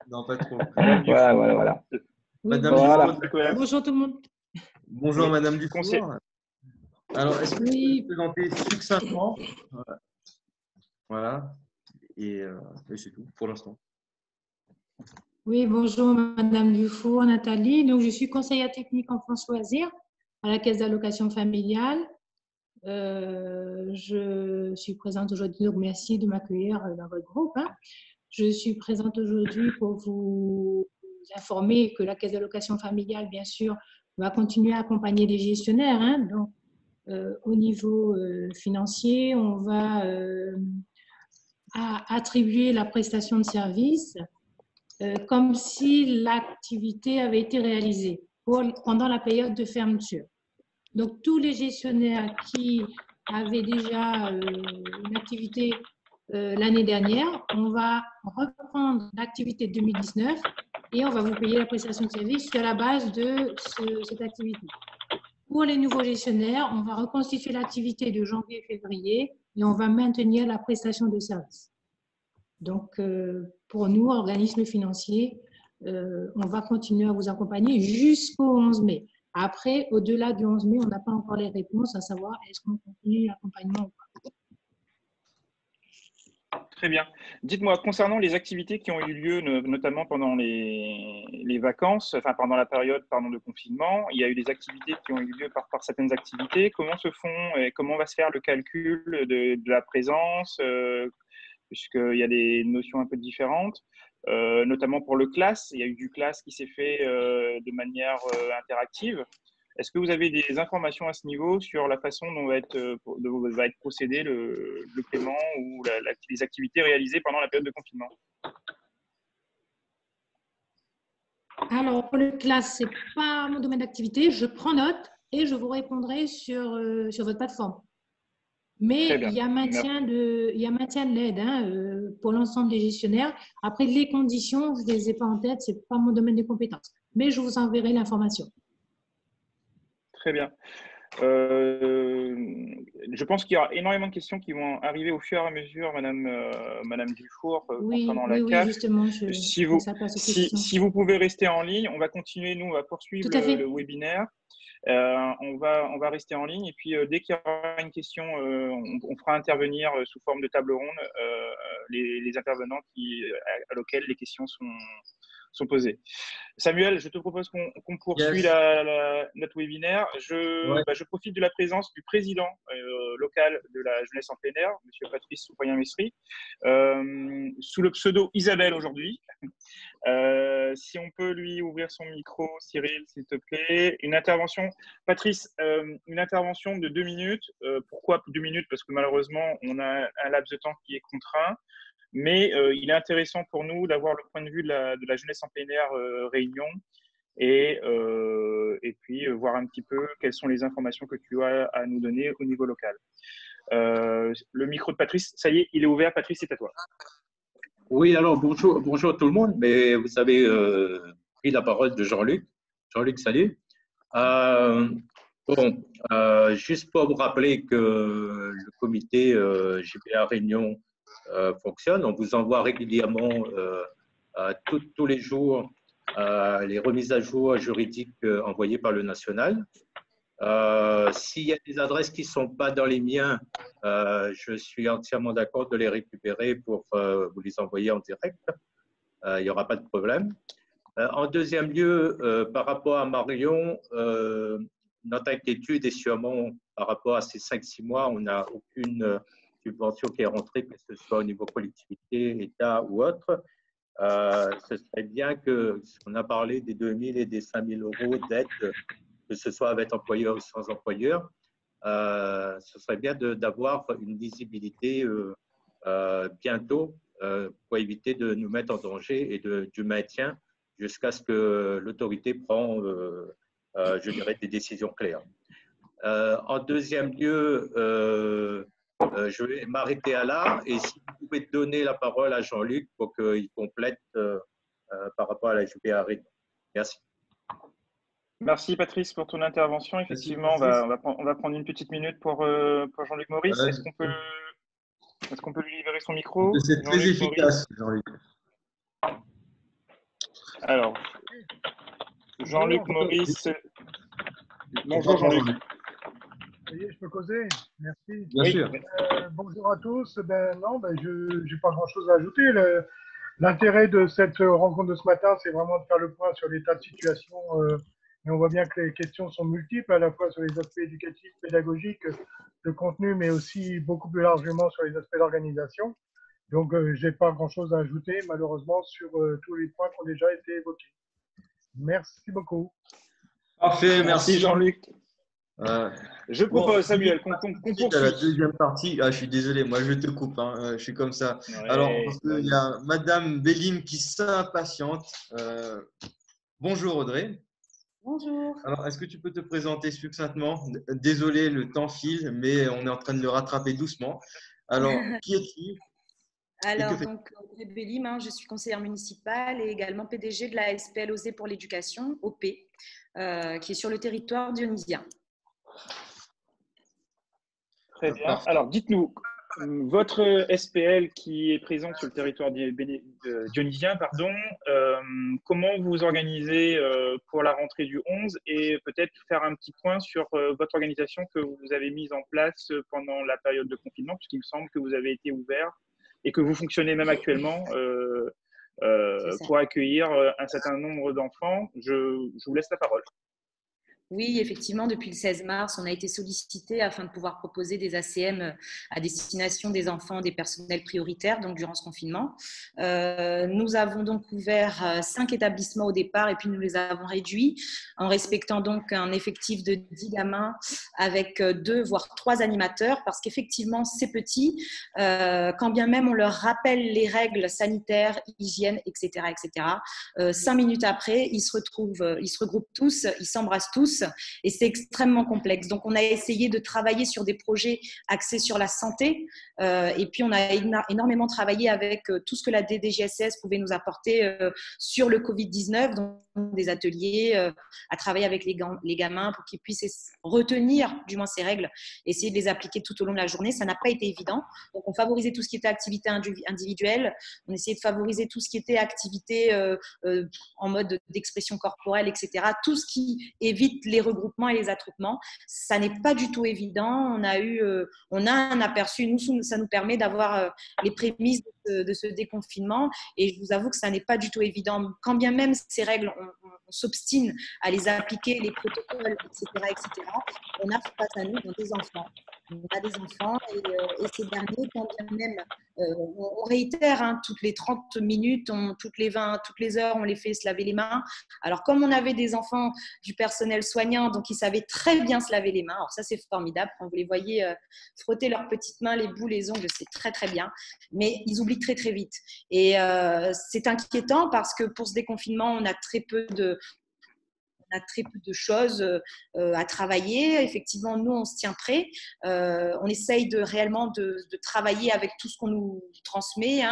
Non, pas trop. Voilà. Madame Dufour. Bonjour tout le monde. Bonjour Madame Dufour. Alors, est-ce que vous pouvez vous présenter succinctement? Voilà. Et c'est tout pour l'instant. Oui, bonjour Madame Dufour, Nathalie. Donc, je suis conseillère technique enfance loisirs à la Caisse d'allocation familiale. Je suis présente aujourd'hui, donc merci de m'accueillir dans votre groupe. Je suis présente aujourd'hui pour vous informer que la Caisse d'allocation familiale, bien sûr, va continuer à accompagner les gestionnaires. Donc, au niveau financier, on va attribuer la prestation de service comme si l'activité avait été réalisée pendant la période de fermeture. Donc, tous les gestionnaires qui avaient déjà une activité l'année dernière, on va reprendre l'activité de 2019 et on va vous payer la prestation de service sur la base de cette activité. Pour les nouveaux gestionnaires, on va reconstituer l'activité de janvier et février et on va maintenir la prestation de service. Donc, pour nous, organismes financiers, on va continuer à vous accompagner jusqu'au 11 mai. Après, au-delà du 11 mai, on n'a pas encore les réponses à savoir est-ce qu'on continue l'accompagnement ou pas. Très bien. Dites-moi, concernant les activités qui ont eu lieu, notamment pendant les vacances, enfin pendant la période de confinement, il y a eu des activités qui ont eu lieu par certaines activités. Comment se font et comment va se faire le calcul de la présence, puisqu'il y a des notions un peu différentes, notamment pour le class. Il y a eu du class qui s'est fait de manière interactive. Est-ce que vous avez des informations à ce niveau sur la façon dont va être procédé le paiement ou les activités réalisées pendant la période de confinement? Alors, pour le class, ce n'est pas mon domaine d'activité. Je prends note et je vous répondrai sur votre plateforme. Mais il y a maintien de l'aide pour l'ensemble des gestionnaires. Après, les conditions, je ne les ai pas en tête, ce n'est pas mon domaine de compétences. Mais je vous enverrai l'information. Très bien. Je pense qu'il y aura énormément de questions qui vont arriver au fur et à mesure, Madame Dufour, concernant la CAF. Justement, si vous pouvez rester en ligne, on va continuer, nous, on va poursuivre le webinaire. On va rester en ligne et puis dès qu'il y aura une question, on fera intervenir sous forme de table ronde les intervenants à laquelle les questions sont posées. Samuel, je te propose qu'on poursuit notre webinaire. Je profite de la présence du président local de la jeunesse en plein air, M. Patrice Soupoyen-Mestri, sous le pseudo Isabelle aujourd'hui. Si on peut lui ouvrir son micro, Cyril, s'il te plaît. Une intervention, Patrice, une intervention de 2 minutes. Pourquoi 2 minutes? Parce que malheureusement, on a un laps de temps qui est contraint. Mais il est intéressant pour nous d'avoir le point de vue de la jeunesse en plein air Réunion et puis voir un petit peu quelles sont les informations que tu as à nous donner au niveau local. Le micro de Patrice, ça y est, il est ouvert. Patrice, c'est à toi. Oui, alors bonjour tout le monde, mais vous avez pris la parole de Jean-Luc. Jean-Luc, salut. Juste pour vous rappeler que le comité GPA Réunion fonctionne, on vous envoie régulièrement tous les jours les remises à jour juridiques envoyées par le national. S'il y a des adresses qui ne sont pas dans les miens, je suis entièrement d'accord de les récupérer pour vous les envoyer en direct. Il n'y aura pas de problème. En deuxième lieu, par rapport à Marion, notre inquiétude est sûrement par rapport à ces 5-6 mois, on n'a aucune subvention qui est rentrée, que ce soit au niveau collectivité, État ou autre. Ce serait bien que, on a parlé des 2 000 et des 5 000 euros d'aide, que ce soit avec employeur ou sans employeur, ce serait bien d'avoir une visibilité bientôt pour éviter de nous mettre en danger et du maintien jusqu'à ce que l'autorité prend, je dirais, des décisions claires. En deuxième lieu, je vais m'arrêter là et si vous pouvez donner la parole à Jean-Luc pour qu'il complète par rapport à la GPA Réunion. Merci. Merci Patrice pour ton intervention. Effectivement, on va prendre une petite minute pour Jean-Luc Maurice. Est-ce qu'on peut lui livrer son micro? C'est très efficace, Jean-Luc. Alors, Jean-Luc Maurice. Bonjour Jean-Luc. Ça y est, je peux causer? Merci. Bien sûr. Bonjour à tous. Je n'ai pas grand-chose à ajouter. L'intérêt de cette rencontre de ce matin, c'est vraiment de faire le point sur l'état de situation. Et on voit bien que les questions sont multiples, à la fois sur les aspects éducatifs, pédagogiques, de contenu, mais aussi beaucoup plus largement sur les aspects d'organisation. Donc, je n'ai pas grand-chose à ajouter, malheureusement, sur tous les points qui ont déjà été évoqués. Merci beaucoup. Parfait, merci Jean-Luc. Je propose, Samuel, qu'on poursuive. À la deuxième partie, je suis désolé, moi je te coupe, je suis comme ça. Ouais, alors, parce qu'il y a Madame Bélim qui s'impatiente. Bonjour Audrey. Bonjour. Alors, est-ce que tu peux te présenter succinctement? Désolé, le temps file, mais on est en train de le rattraper doucement. Alors, qui es-tu? Alors, donc, Audrey Bélim, je suis conseillère municipale et également PDG de la SPL Oser pour l'éducation, OP, qui est sur le territoire dionysien. Très bien. Alors, dites-nous, votre SPL qui est présente sur le territoire dionysien, comment vous vous organisez pour la rentrée du 11 et peut-être faire un petit point sur votre organisation que vous avez mise en place pendant la période de confinement, puisqu'il me semble que vous avez été ouvert et que vous fonctionnez même actuellement pour accueillir un certain nombre d'enfants. Je vous laisse la parole. Oui, effectivement, depuis le 16 mars, on a été sollicité afin de pouvoir proposer des ACM à destination des enfants des personnels prioritaires, donc durant ce confinement. Nous avons donc ouvert 5 établissements au départ et puis nous les avons réduits en respectant donc un effectif de 10 gamins avec 2 voire 3 animateurs parce qu'effectivement, c'est petit. Quand bien même on leur rappelle les règles sanitaires, hygiène, etc., 5 minutes après, ils se regroupent tous, ils s'embrassent tous. Et c'est extrêmement complexe. Donc, on a essayé de travailler sur des projets axés sur la santé et puis on a énormément travaillé avec tout ce que la DDGSS pouvait nous apporter sur le Covid-19, donc des ateliers, à travailler avec les gamins pour qu'ils puissent retenir du moins ces règles, essayer de les appliquer tout au long de la journée. Ça n'a pas été évident. Donc, on favorisait tout ce qui était activité individuelle, on essayait de favoriser tout ce qui était activité en mode d'expression corporelle, etc. Tout ce qui évite les regroupements et les attroupements. Ça n'est pas du tout évident. On a un aperçu. Nous, ça nous permet d'avoir les prémices de ce déconfinement. Et je vous avoue que ça n'est pas du tout évident. Quand bien même ces règles, on s'obstine à les appliquer, les protocoles, etc., on a face à nous des enfants. On a des enfants et ces derniers, quand bien même, on réitère toutes les 30 minutes, toutes les 20, toutes les heures, on les fait se laver les mains. Alors, comme on avait des enfants du personnel soignant, donc ils savaient très bien se laver les mains. Alors ça, c'est formidable. Quand vous les voyez frotter leurs petites mains, les bouts, les ongles, c'est très, très bien. Mais ils oublient très, très vite. Et c'est inquiétant parce que pour ce déconfinement, on a très peu de choses à travailler. Effectivement, nous, on se tient prêt. On essaye réellement de travailler avec tout ce qu'on nous transmet.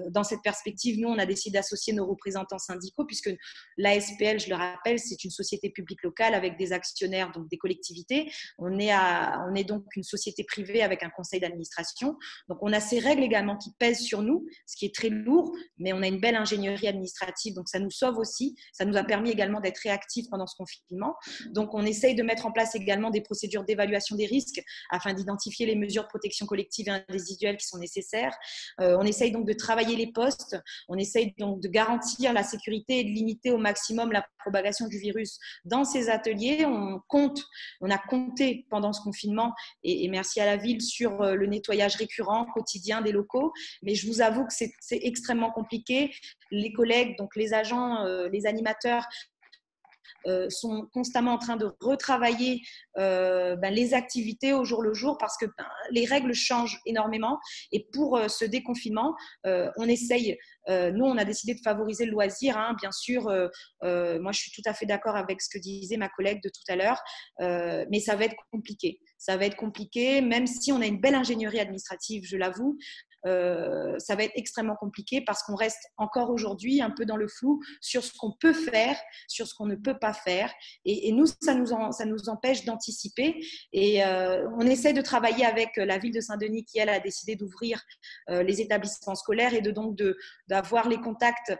Dans cette perspective, nous, on a décidé d'associer nos représentants syndicaux puisque l'ASPL, je le rappelle, c'est une société publique locale avec des actionnaires, donc des collectivités. On est donc une société privée avec un conseil d'administration. Donc, on a ces règles également qui pèsent sur nous, ce qui est très lourd, mais on a une belle ingénierie administrative, donc ça nous sauve aussi. Ça nous a permis également d'être réactifs pendant ce confinement. Donc, on essaye de mettre en place également des procédures d'évaluation des risques afin d'identifier les mesures de protection collective et individuelle qui sont nécessaires. On essaye donc de travailler les postes. On essaye donc de garantir la sécurité et de limiter au maximum la propagation du virus dans ces ateliers. On a compté pendant ce confinement et merci à la ville sur le nettoyage récurrent, quotidien des locaux. Mais je vous avoue que c'est extrêmement compliqué. Les collègues, donc les agents, les animateurs, sont constamment en train de retravailler les activités au jour le jour parce que les règles changent énormément. Et pour ce déconfinement, on essaye, nous on a décidé de favoriser le loisir, bien sûr. Moi je suis tout à fait d'accord avec ce que disait ma collègue de tout à l'heure, mais ça va être compliqué. Ça va être compliqué, même si on a une belle ingénierie administrative, je l'avoue. Ça va être extrêmement compliqué parce qu'on reste encore aujourd'hui un peu dans le flou sur ce qu'on peut faire, sur ce qu'on ne peut pas faire. Et nous, ça nous empêche d'anticiper. Et on essaie de travailler avec la ville de Saint-Denis qui, elle, a décidé d'ouvrir les établissements scolaires et d'avoir les contacts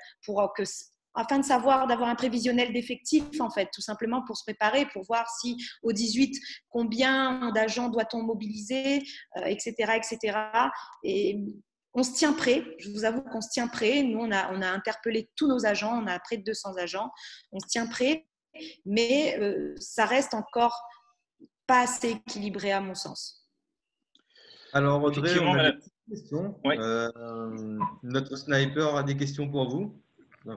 afin de savoir, d'avoir un prévisionnel d'effectifs, en fait, tout simplement pour se préparer, pour voir si au 18, combien d'agents doit-on mobiliser, etc., etc. Et on se tient prêt, je vous avoue qu'on se tient prêt. Nous, on a interpellé tous nos agents, on a près de 200 agents, on se tient prêt, mais ça reste encore pas assez équilibré à mon sens. Alors Audrey, on a des questions. Oui. Notre sniper a des questions pour vous.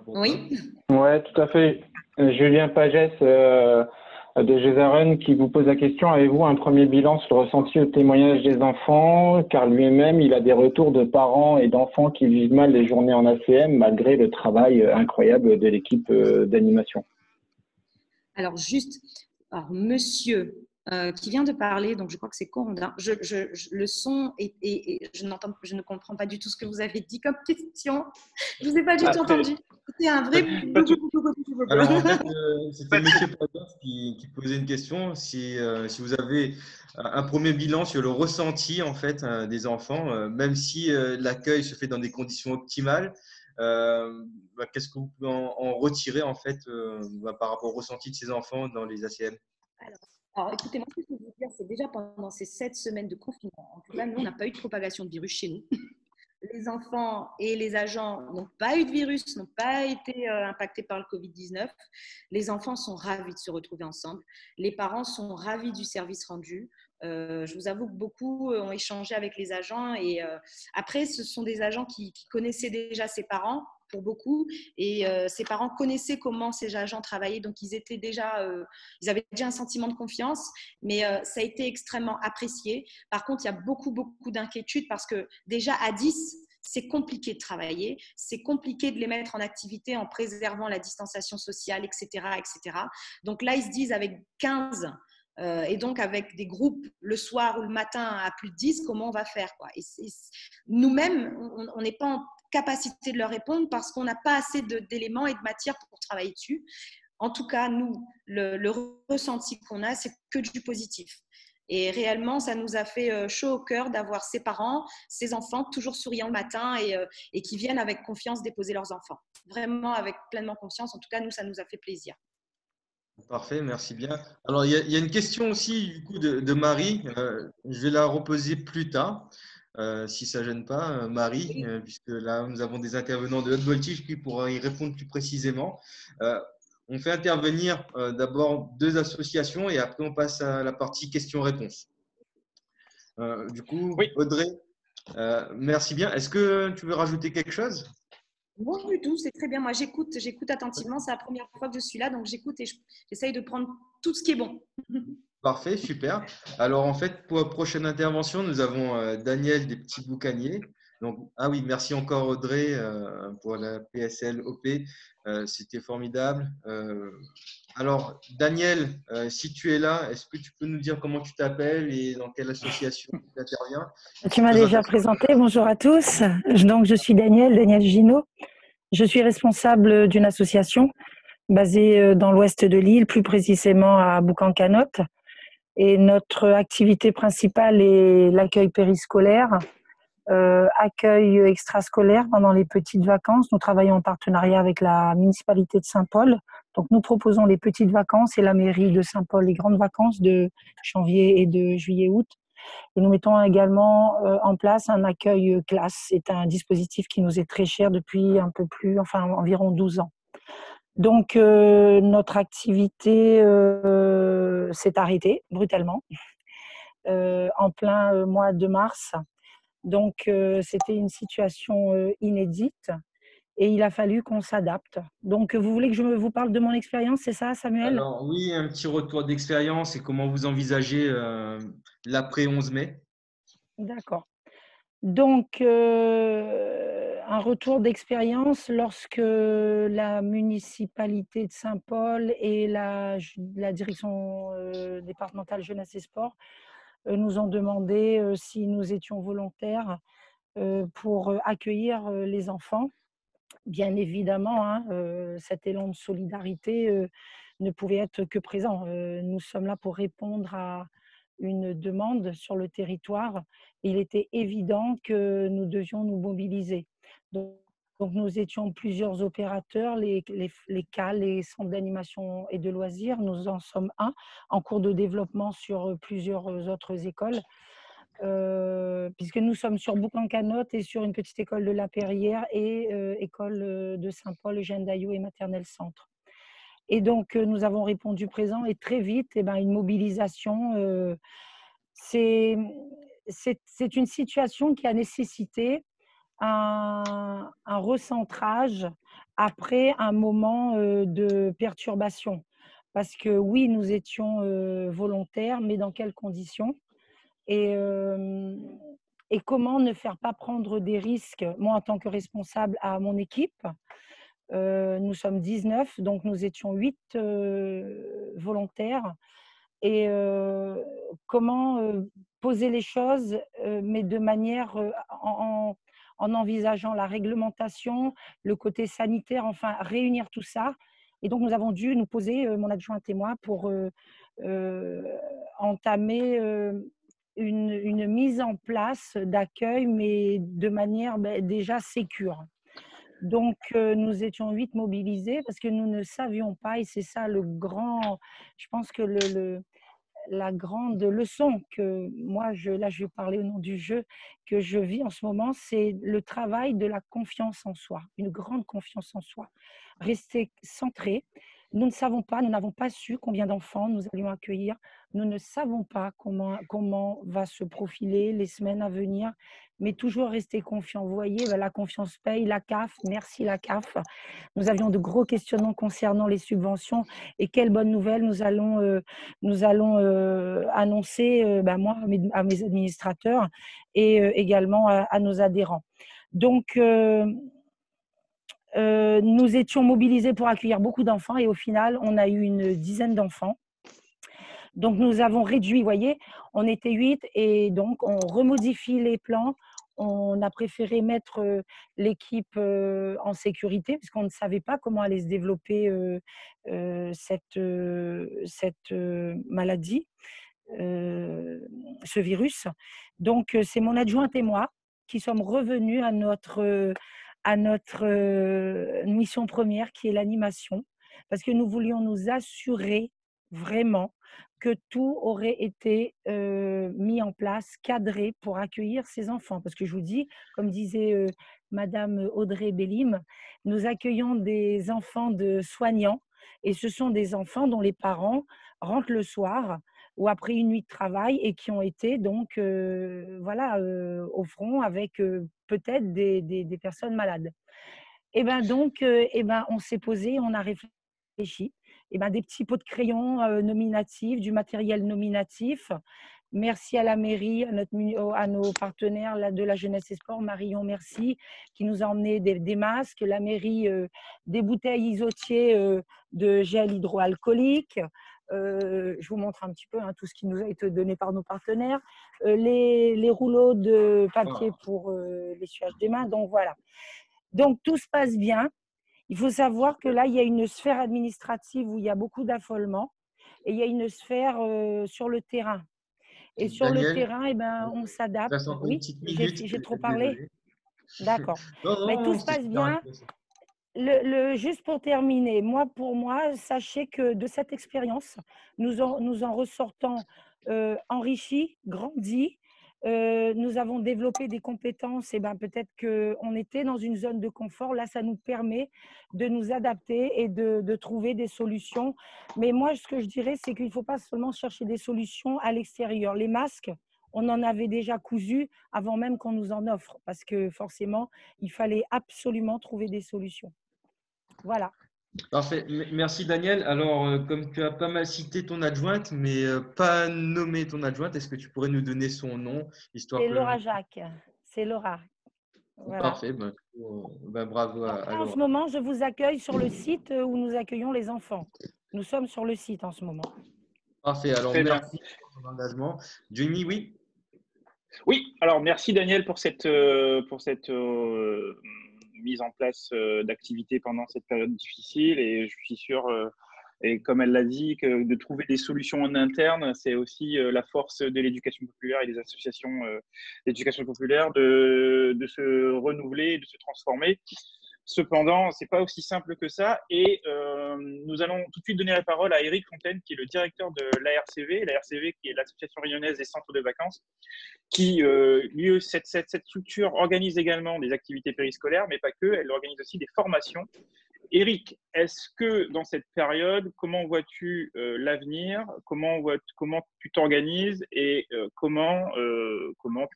Oui. Ouais, tout à fait. Julien Pagès de Gézaren qui vous pose la question: avez-vous un premier bilan sur le ressenti au témoignage des enfants? Car lui-même, il a des retours de parents et d'enfants qui vivent mal les journées en ACM malgré le travail incroyable de l'équipe d'animation. Alors, monsieur qui vient de parler, donc je crois que c'est Corondin. Le son je ne comprends pas du tout ce que vous avez dit comme question. Je ne vous ai pas du tout entendu. C'était un vrai. Alors en fait, c'était M. Pagès qui posait une question. Si vous avez un premier bilan sur le ressenti en fait des enfants, même si l'accueil se fait dans des conditions optimales, qu'est-ce que vous pouvez en retirer en fait par rapport au ressenti de ces enfants dans les ACM? Alors, écoutez, moi, ce que je peux vous dire, c'est déjà pendant ces 7 semaines de confinement, en tout cas, nous, on n'a pas eu de propagation de virus chez nous. Les enfants et les agents n'ont pas eu de virus, n'ont pas été impactés par le Covid-19. Les enfants sont ravis de se retrouver ensemble. Les parents sont ravis du service rendu. Je vous avoue que beaucoup ont échangé avec les agents. Et après, ce sont des agents qui connaissaient déjà ses parents, pour beaucoup, et ses parents connaissaient comment ces agents travaillaient, donc ils avaient déjà un sentiment de confiance, mais ça a été extrêmement apprécié. Par contre, il y a beaucoup d'inquiétudes parce que déjà à 10, c'est compliqué de travailler, c'est compliqué de les mettre en activité en préservant la distanciation sociale, etc., etc. Donc là, ils se disent avec 15 et donc avec des groupes le soir ou le matin à plus de 10, comment on va faire, quoi. Et nous-mêmes, on n'est pas en capacité de leur répondre parce qu'on n'a pas assez d'éléments et de matière pour travailler dessus. En tout cas, nous, le ressenti qu'on a, c'est que du positif. Et réellement, ça nous a fait chaud au cœur d'avoir ces parents, ces enfants toujours souriants le matin et qui viennent avec confiance déposer leurs enfants. Vraiment avec pleinement confiance. En tout cas, nous, ça nous a fait plaisir. Parfait, merci bien. Alors, il y a une question aussi du coup de Marie. Je vais la reposer plus tard, si ça ne gêne pas, Marie, puisque là, nous avons des intervenants de haute voltige qui pourront y répondre plus précisément. On fait intervenir d'abord 2 associations et après, on passe à la partie questions-réponses. Du coup, Oui. Audrey, merci bien. Est-ce que tu veux rajouter quelque chose? Non, du tout, c'est très bien. Moi, j'écoute attentivement. C'est la première fois que je suis là, donc j'écoute et j'essaye de prendre tout ce qui est bon. Parfait, super. Alors, en fait, pour la prochaine intervention, nous avons Daniel des Petits Boucaniers. Donc, ah oui, merci encore Audrey pour la PSL OP. C'était formidable. Alors, Daniel, si tu es là, est-ce que tu peux nous dire comment tu t'appelles et dans quelle association tu interviens? Tu m'as déjà présenté. Bonjour à tous. Donc, je suis Daniel Ginaud. Je suis responsable d'une association basée dans l'ouest de l'île, plus précisément à Boucan-Canotte. Et notre activité principale est l'accueil périscolaire, accueil extrascolaire pendant les petites vacances. Nous travaillons en partenariat avec la municipalité de Saint-Paul. Donc, nous proposons les petites vacances et la mairie de Saint-Paul les grandes vacances de janvier et de juillet-août. Et nous mettons également en place un accueil classe. C'est un dispositif qui nous est très cher depuis environ 12 ans. Donc, notre activité s'est arrêtée brutalement en plein mois de mars. Donc, c'était une situation inédite et il a fallu qu'on s'adapte. Donc, vous voulez que je vous parle de mon expérience, c'est ça, Samuel? Alors, oui, un petit retour d'expérience et comment vous envisagez l'après 11 mai? D'accord. Donc, un retour d'expérience lorsque la municipalité de Saint-Paul et la direction départementale jeunesse et sport nous ont demandé si nous étions volontaires pour accueillir les enfants. Bien évidemment, hein, cet élan de solidarité ne pouvait être que présent. Nous sommes là pour répondre à une demande sur le territoire. Il était évident que nous devions nous mobiliser. Donc nous étions plusieurs opérateurs, les CAL, les centres d'animation et de loisirs. Nous en sommes un en cours de développement sur plusieurs autres écoles. Puisque nous sommes sur Boucan-Canotte et sur une petite école de La Perrière et école de Saint-Paul, Eugène Daillot et Maternelle Centre. Et donc, nous avons répondu présent et très vite, une mobilisation. C'est une situation qui a nécessité un recentrage après un moment de perturbation. Parce que oui, nous étions volontaires, mais dans quelles conditions ? Et comment ne faire pas prendre des risques, moi en tant que responsable, à mon équipe. Nous sommes 19, donc nous étions 8 volontaires. Et comment poser les choses, mais de manière en envisageant la réglementation, le côté sanitaire, enfin réunir tout ça. Et donc nous avons dû nous poser, mon adjointe et moi, pour entamer une mise en place d'accueil, mais de manière déjà sécure. Donc, nous étions 8 mobilisés parce que nous ne savions pas, et c'est ça le grand, je pense que la grande leçon que moi, là je vais parler au nom du jeu, que je vis en ce moment, c'est le travail de la confiance en soi, une grande confiance en soi. Rester centré. Nous ne savons pas, nous n'avons pas su combien d'enfants nous allions accueillir. Nous ne savons pas comment va se profiler les semaines à venir, mais toujours rester confiant. Vous voyez, la confiance paye, la CAF, merci la CAF. Nous avions de gros questionnements concernant les subventions et quelle bonne nouvelle nous allons annoncer, moi, à mes administrateurs et également à nos adhérents. Donc, nous étions mobilisés pour accueillir beaucoup d'enfants et au final, on a eu une dizaine d'enfants. Donc, nous avons réduit, vous voyez, on était 8 et donc on remodifie les plans. On a préféré mettre l'équipe en sécurité puisqu'on ne savait pas comment allait se développer cette maladie, ce virus. Donc, c'est mon adjointe et moi qui sommes revenus à notre mission première qui est l'animation. parce que nous voulions nous assurer vraiment que tout aurait été mis en place, cadré pour accueillir ces enfants. Parce que je vous dis, comme disait Madame Audrey Bellim, nous accueillons des enfants de soignants et ce sont des enfants dont les parents rentrent le soir ou après une nuit de travail et qui ont été donc au front avec peut-être des personnes malades. Et ben donc, on s'est posé, on a réfléchi. Et ben, des petits pots de crayon nominatifs, du matériel nominatif. Merci à la mairie, à nos partenaires de la jeunesse et sport, Marion, merci, qui nous a emmené des masques, la mairie, des bouteilles isotiers de gel hydroalcoolique. Je vous montre un petit peu tout ce qui nous a été donné par nos partenaires. Les rouleaux de papier pour l'essuage des mains. Donc voilà. Donc tout se passe bien. Il faut savoir que là, il y a une sphère administrative où il y a beaucoup d'affolement et il y a une sphère sur le terrain. Et sur Daniel, le terrain, on s'adapte. Oui, j'ai trop parlé. D'accord. Mais tout se passe bien. Juste pour terminer, pour moi, sachez que de cette expérience, nous en ressortons enrichis, grandis. Nous avons développé des compétences et peut-être qu'on était dans une zone de confort. Là, ça nous permet de nous adapter et de trouver des solutions. Mais moi, ce que je dirais, c'est qu'il ne faut pas seulement chercher des solutions à l'extérieur. Les masques, on en avait déjà cousu avant même qu'on nous en offre parce que forcément, il fallait absolument trouver des solutions. Voilà. Parfait. Merci Daniel. Alors, comme tu as pas mal cité ton adjointe, mais pas nommé ton adjointe, est-ce que tu pourrais nous donner son nom, histoire C'est que… Laura Jacques. C'est Laura. Voilà. Parfait. Bravo à En Laura. ce moment, je vous accueille sur le site où nous accueillons les enfants. Nous sommes sur le site en ce moment. Parfait. Alors, Très merci pour ton engagement. Jenny, oui. Oui, alors merci Daniel pour cette mise en place d'activités pendant cette période difficile et je suis sûr, et comme elle l'a dit, que de trouver des solutions en interne, c'est aussi la force de l'éducation populaire et des associations d'éducation populaire de se renouveler, de se transformer. Cependant, ce n'est pas aussi simple que ça et nous allons tout de suite donner la parole à Éric Fontaine, qui est le directeur de l'ARCV qui est l'Association Rionnaise des Centres de Vacances, qui, cette structure organise également des activités périscolaires, mais pas que, elle organise aussi des formations. Éric, est-ce que dans cette période, comment vois-tu l'avenir, comment tu t'organises et comment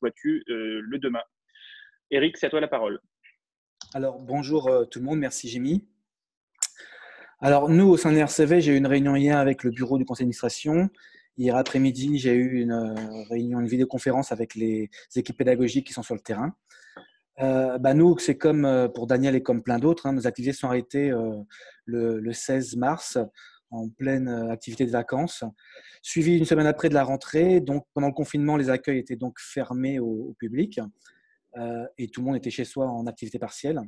vois-tu le demain? Éric, c'est à toi la parole. Alors, bonjour tout le monde, merci Jimmy. Alors, nous, au sein de l'ARCV, j'ai eu une réunion hier avec le bureau du conseil d'administration. Hier après-midi, j'ai eu une réunion, une vidéoconférence avec les équipes pédagogiques qui sont sur le terrain. Nous, c'est comme pour Daniel et comme plein d'autres, nos activités sont arrêtées le 16 mars, en pleine activité de vacances, suivi une semaine après de la rentrée. Donc, pendant le confinement, les accueils étaient donc fermés au public et tout le monde était chez soi en activité partielle.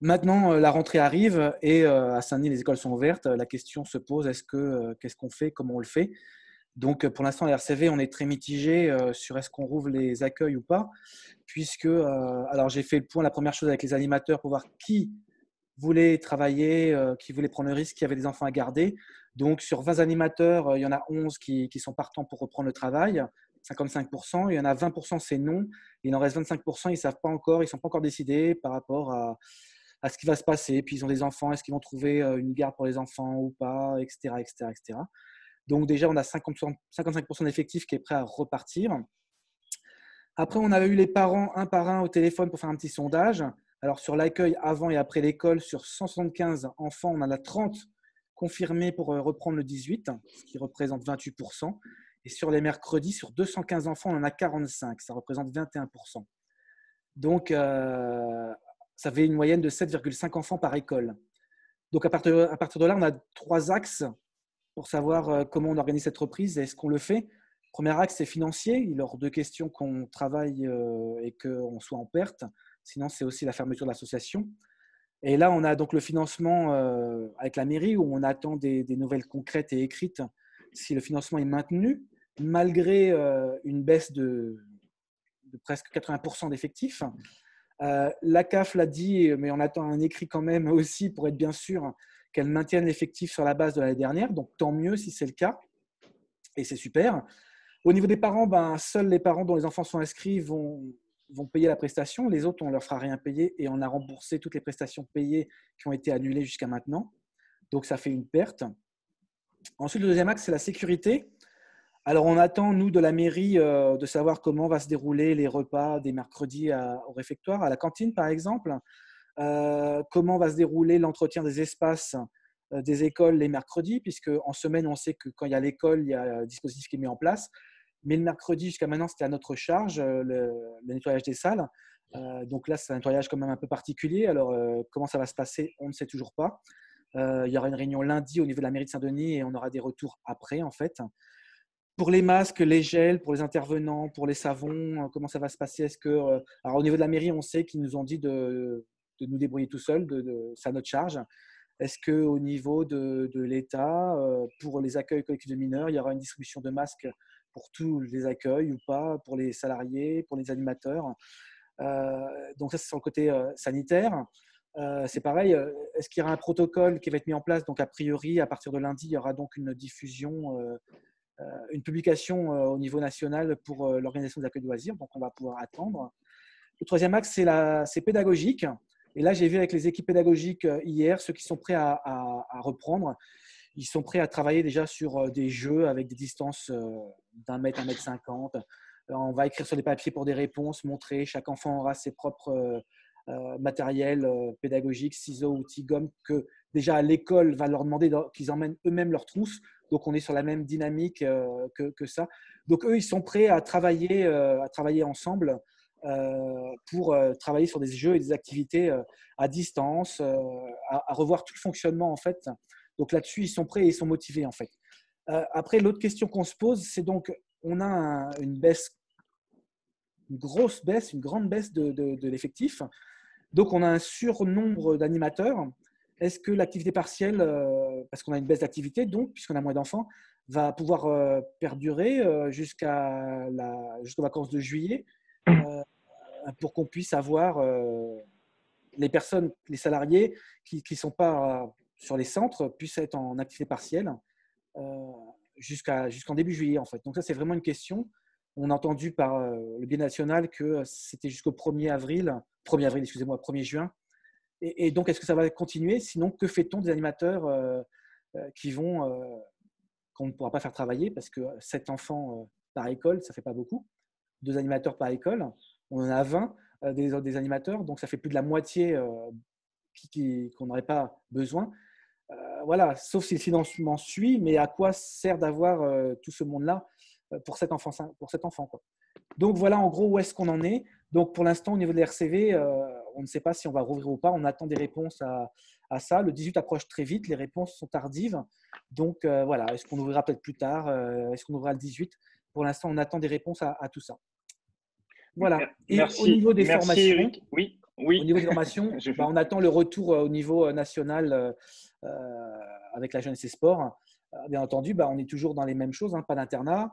Maintenant, la rentrée arrive et à Saint-Denis, les écoles sont ouvertes. La question se pose, qu'est-ce qu'on fait, comment on le fait? Donc, pour l'instant, à l'RCV, on est très mitigé sur est-ce qu'on rouvre les accueils ou pas, puisque, alors j'ai fait le point, la première chose avec les animateurs pour voir qui voulait travailler, qui voulait prendre le risque, qui avait des enfants à garder. Donc, sur 20 animateurs, il y en a 11 qui sont partants pour reprendre le travail, 55%. Il y en a 20%, c'est non. Il en reste 25%, ils ne savent pas encore, ils ne sont pas encore décidés par rapport à ce qui va se passer. Puis, ils ont des enfants, est-ce qu'ils vont trouver une garde pour les enfants ou pas, etc., etc., etc. Donc, déjà, on a 55% d'effectifs qui est prêt à repartir. Après, on avait eu les parents un par un au téléphone pour faire un petit sondage. Alors, sur l'accueil avant et après l'école, sur 175 enfants, on en a 30 confirmés pour reprendre le 18, ce qui représente 28%. Et sur les mercredis, sur 215 enfants, on en a 45, ça représente 21%. Donc, ça fait une moyenne de 7,5 enfants par école. Donc, à partir de là, on a 3 axes pour savoir comment on organise cette reprise et est-ce qu'on le fait. Premier axe, c'est financier. Il est hors de question qu'on travaille et qu'on soit en perte. Sinon, c'est aussi la fermeture de l'association. Et là, on a donc le financement avec la mairie où on attend des nouvelles concrètes et écrites si le financement est maintenu, malgré une baisse de presque 80% d'effectifs. La CAF l'a dit, mais on attend un écrit quand même aussi pour être bien sûr qu'elles maintiennent l'effectif sur la base de l'année dernière. Donc, tant mieux si c'est le cas. Et c'est super. Au niveau des parents, seuls les parents dont les enfants sont inscrits vont payer la prestation. Les autres, on ne leur fera rien payer et on a remboursé toutes les prestations payées qui ont été annulées jusqu'à maintenant. Donc, ça fait une perte. Ensuite, le deuxième axe, c'est la sécurité. Alors, on attend, nous, de la mairie, de savoir comment va se dérouler les repas des mercredis au réfectoire, à la cantine, par exemple. Comment va se dérouler l'entretien des espaces des écoles les mercredis, puisque en semaine, on sait que quand il y a l'école, il y a un dispositif qui est mis en place. Mais le mercredi, jusqu'à maintenant, c'était à notre charge, le nettoyage des salles. Donc là, c'est un nettoyage quand même un peu particulier. Alors, comment ça va se passer, on ne sait toujours pas. Il y aura une réunion lundi au niveau de la mairie de Saint-Denis et on aura des retours après, en fait. Pour les masques, les gels, pour les intervenants, pour les savons, comment ça va se passer? Alors, au niveau de la mairie, on sait qu'ils nous ont dit de nous débrouiller tout seuls, c'est à notre charge. Est-ce qu'au niveau de l'État, pour les accueils collectifs de mineurs, il y aura une distribution de masques pour tous les accueils ou pas, pour les salariés, pour les animateurs? Donc ça, c'est sur le côté sanitaire. C'est pareil, est-ce qu'il y aura un protocole qui va être mis en place? Donc a priori, à partir de lundi, il y aura donc une diffusion, une publication au niveau national pour l'organisation des accueils de loisirs. Donc on va pouvoir attendre. Le troisième axe, c'est pédagogique. Et là, j'ai vu avec les équipes pédagogiques hier, ceux qui sont prêts à reprendre, ils sont prêts à travailler déjà sur des jeux avec des distances d'1 mètre, 1,50 m. On va écrire sur des papiers pour des réponses, montrer. Chaque enfant aura ses propres matériels pédagogiques, ciseaux, outils, gommes, que déjà à l'école va leur demander qu'ils emmènent eux-mêmes leurs trousses. Donc, on est sur la même dynamique que ça. Donc, eux, ils sont prêts à travailler ensemble pour travailler sur des jeux et des activités à distance, à revoir tout le fonctionnement en fait. Donc là-dessus, ils sont prêts et ils sont motivés en fait. Après, l'autre question qu'on se pose, c'est donc, on a une grande baisse de l'effectif. Donc, on a un surnombre d'animateurs. Est-ce que l'activité partielle, parce qu'on a une baisse d'activité, donc, puisqu'on a moins d'enfants, va pouvoir perdurer jusqu'aux vacances de juillet pour qu'on puisse avoir les personnes, les salariés qui ne sont pas sur les centres puissent être en activité partielle jusqu'en début juillet, en fait. Donc ça, c'est vraiment une question. On a entendu par le biais national que c'était jusqu'au 1er juin. Et donc, est-ce que ça va continuer? Sinon, que fait-on des animateurs qu'on ne pourra pas faire travailler parce que 7 enfants par école, ça ne fait pas beaucoup. 2 animateurs par école, on en a 20 des animateurs, donc ça fait plus de la moitié qu'on n'aurait pas besoin. Voilà, sauf si le financement suit, mais à quoi sert d'avoir tout ce monde-là pour 7 enfants, quoi. Donc voilà en gros où est-ce qu'on en est. Donc pour l'instant, au niveau de l'RCV, on ne sait pas si on va rouvrir ou pas. On attend des réponses à ça. Le 18 approche très vite, les réponses sont tardives. Donc voilà, est-ce qu'on ouvrira peut-être plus tard? Est-ce qu'on ouvrira le 18? Pour l'instant, on attend des réponses à tout ça. Voilà. Et merci, au niveau des formations, Eric. Oui. Au niveau des formations, on attend le retour au niveau national avec la jeunesse et sport. Bien entendu, on est toujours dans les mêmes choses, pas d'internat.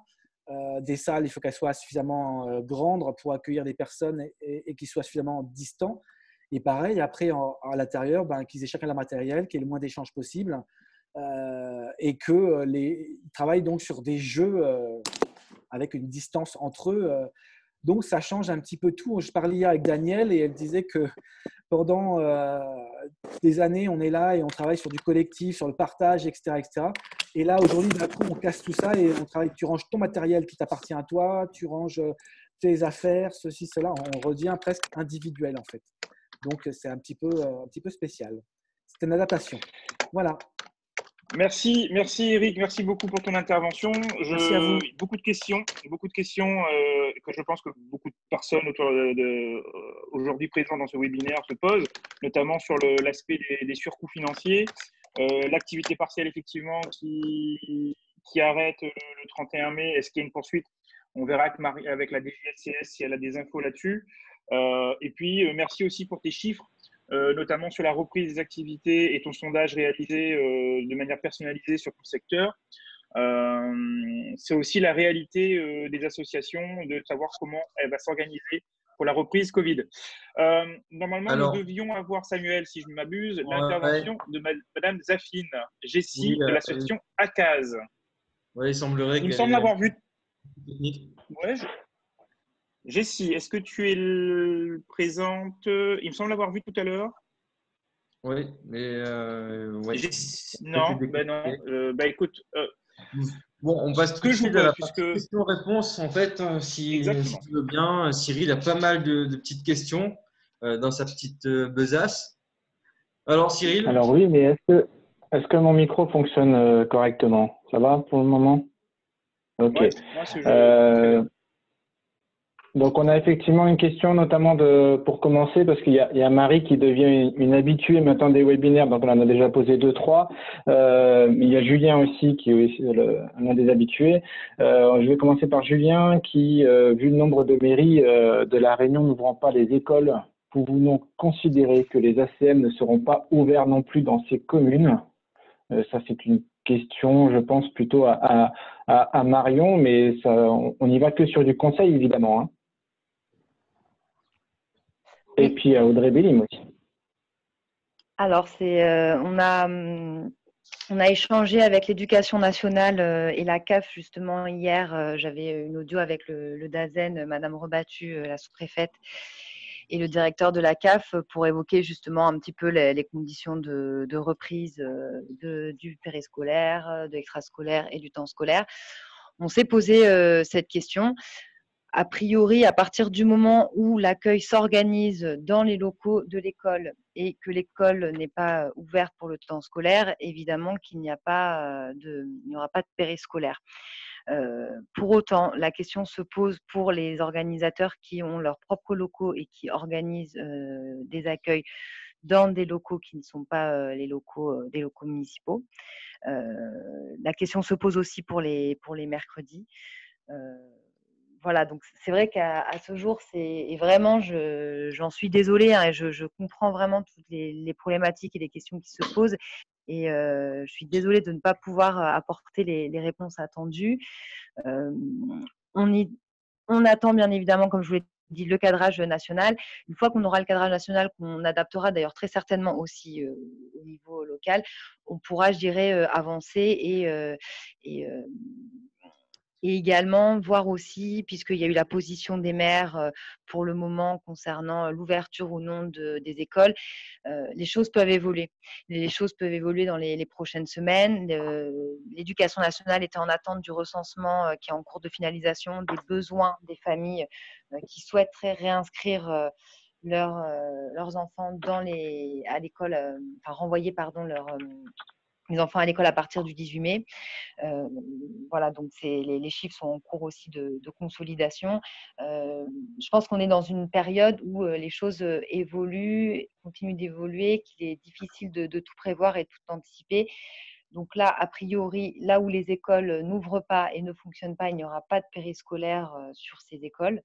Des salles, il faut qu'elles soient suffisamment grandes pour accueillir des personnes et qu'ils soient suffisamment distants. Et pareil, après, à l'intérieur, qu'ils aient chacun leur matériel, qu'il y ait le moins d'échanges possible et qu'ils travaillent donc sur des jeux avec une distance entre eux. Donc, ça change un petit peu tout. Je parlais hier avec Danielle et elle disait que pendant des années, on est là et on travaille sur du collectif, sur le partage, etc. etc. Et là, aujourd'hui, d'un coup, on casse tout ça et on travaille. Tu ranges ton matériel qui t'appartient à toi, tu ranges tes affaires, ceci, cela. On redevient presque individuel, en fait. Donc, c'est un petit peu spécial. C'est une adaptation. Voilà. Merci Eric, merci beaucoup pour ton intervention. Merci à vous. Beaucoup de questions que je pense que beaucoup de personnes aujourd'hui présentes dans ce webinaire se posent, notamment sur l'aspect des surcoûts financiers, l'activité partielle effectivement qui arrête le 31 mai. Est-ce qu'il y a une poursuite? On verra avec la DGSCS si elle a des infos là-dessus. Et puis merci aussi pour tes chiffres. Notamment sur la reprise des activités et ton sondage réalisé de manière personnalisée sur ton secteur. C'est aussi la réalité des associations, de savoir comment elles vont s'organiser pour la reprise Covid. Normalement, nous devions avoir, Samuel, si je ne m'abuse, l'intervention de Madame Zafine, Jessie, de l'association ACAS. Oui, il semblerait Il me semble avoir vu. Ouais, Jessie, est-ce que tu es présente? Il me semble l'avoir vu tout à l'heure. Oui, mais ouais. Non, écoute. Bon, on passe tout de suite à la question-réponse. En fait, si tu veux bien, Cyril a pas mal de petites questions dans sa petite besace. Alors, Cyril? Alors oui, mais est-ce que mon micro fonctionne correctement? Ça va pour le moment? Ok. Ouais, moi, très bien. Donc, on a effectivement une question, notamment pour commencer, parce qu'il y a Marie qui devient une habituée maintenant des webinaires, donc on en a déjà posé 2-3. Il y a Julien aussi, qui est l'un des habitués. Je vais commencer par Julien, qui, vu le nombre de mairies de La Réunion n'ouvrant pas les écoles, pouvons-nous considérer que les ACM ne seront pas ouverts non plus dans ces communes? Ça, c'est une question, je pense, plutôt à Marion, mais ça, on n'y va que sur du conseil, évidemment, hein. Et puis à Audrey Bélim aussi. Alors, on a échangé avec l'Éducation nationale et la CAF justement hier. J'avais une audio avec le DAZEN, Madame Rebattu, la sous-préfète, et le directeur de la CAF pour évoquer justement un petit peu les conditions de reprise du périscolaire, de l'extrascolaire et du temps scolaire. On s'est posé cette question. A priori, à partir du moment où l'accueil s'organise dans les locaux de l'école et que l'école n'est pas ouverte pour le temps scolaire, évidemment qu'il n'y aura pas de périscolaire. Pour autant, la question se pose pour les organisateurs qui ont leurs propres locaux et qui organisent des accueils dans des locaux qui ne sont pas des locaux municipaux. La question se pose aussi pour les mercredis. Voilà, donc c'est vrai qu'à ce jour, et vraiment, j'en suis désolée, hein, et je comprends vraiment toutes les problématiques et les questions qui se posent. Et je suis désolée de ne pas pouvoir apporter les réponses attendues. On attend bien évidemment, comme je vous l'ai dit, le cadrage national. Une fois qu'on aura le cadrage national, qu'on adaptera d'ailleurs très certainement aussi au niveau local, on pourra, je dirais, avancer et également voir aussi, puisqu'il y a eu la position des maires pour le moment concernant l'ouverture ou non des écoles, les choses peuvent évoluer. Les choses peuvent évoluer dans les prochaines semaines. L'Éducation nationale était en attente du recensement qui est en cours de finalisation des besoins des familles qui souhaiteraient réinscrire leurs enfants à l'école, renvoyer les enfants à l'école à partir du 18 mai. Voilà, donc les chiffres sont en cours aussi de consolidation. Je pense qu'on est dans une période où les choses évoluent, continuent d'évoluer, qu'il est difficile de tout prévoir et de tout anticiper. Donc là, a priori, là où les écoles n'ouvrent pas et ne fonctionnent pas, il n'y aura pas de périscolaire sur ces écoles.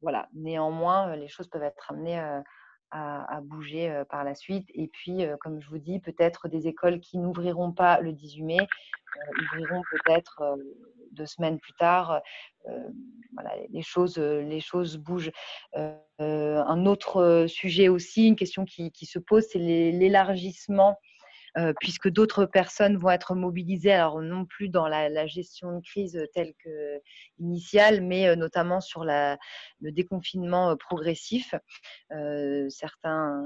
Voilà. Néanmoins, les choses peuvent être amenées à bouger par la suite. Et puis, comme je vous dis, peut-être des écoles qui n'ouvriront pas le 18 mai, ouvriront peut-être 2 semaines plus tard. Voilà, les choses bougent. Un autre sujet aussi, une question qui se pose, c'est l'élargissement. Puisque d'autres personnes vont être mobilisées, alors non plus dans la gestion de crise telle qu'initiale, mais notamment sur le déconfinement progressif. Certaines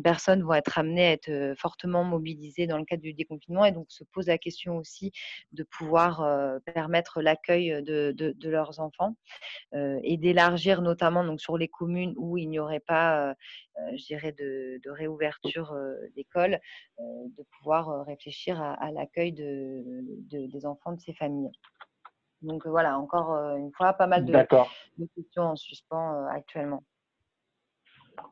personnes vont être amenées à être fortement mobilisées dans le cadre du déconfinement, et donc se pose la question aussi de pouvoir permettre l'accueil de leurs enfants et d'élargir notamment donc, sur les communes où il n'y aurait pas je dirais de réouverture d'école, de pouvoir réfléchir à l'accueil des enfants de ces familles. Donc voilà, encore une fois, pas mal de questions en suspens actuellement.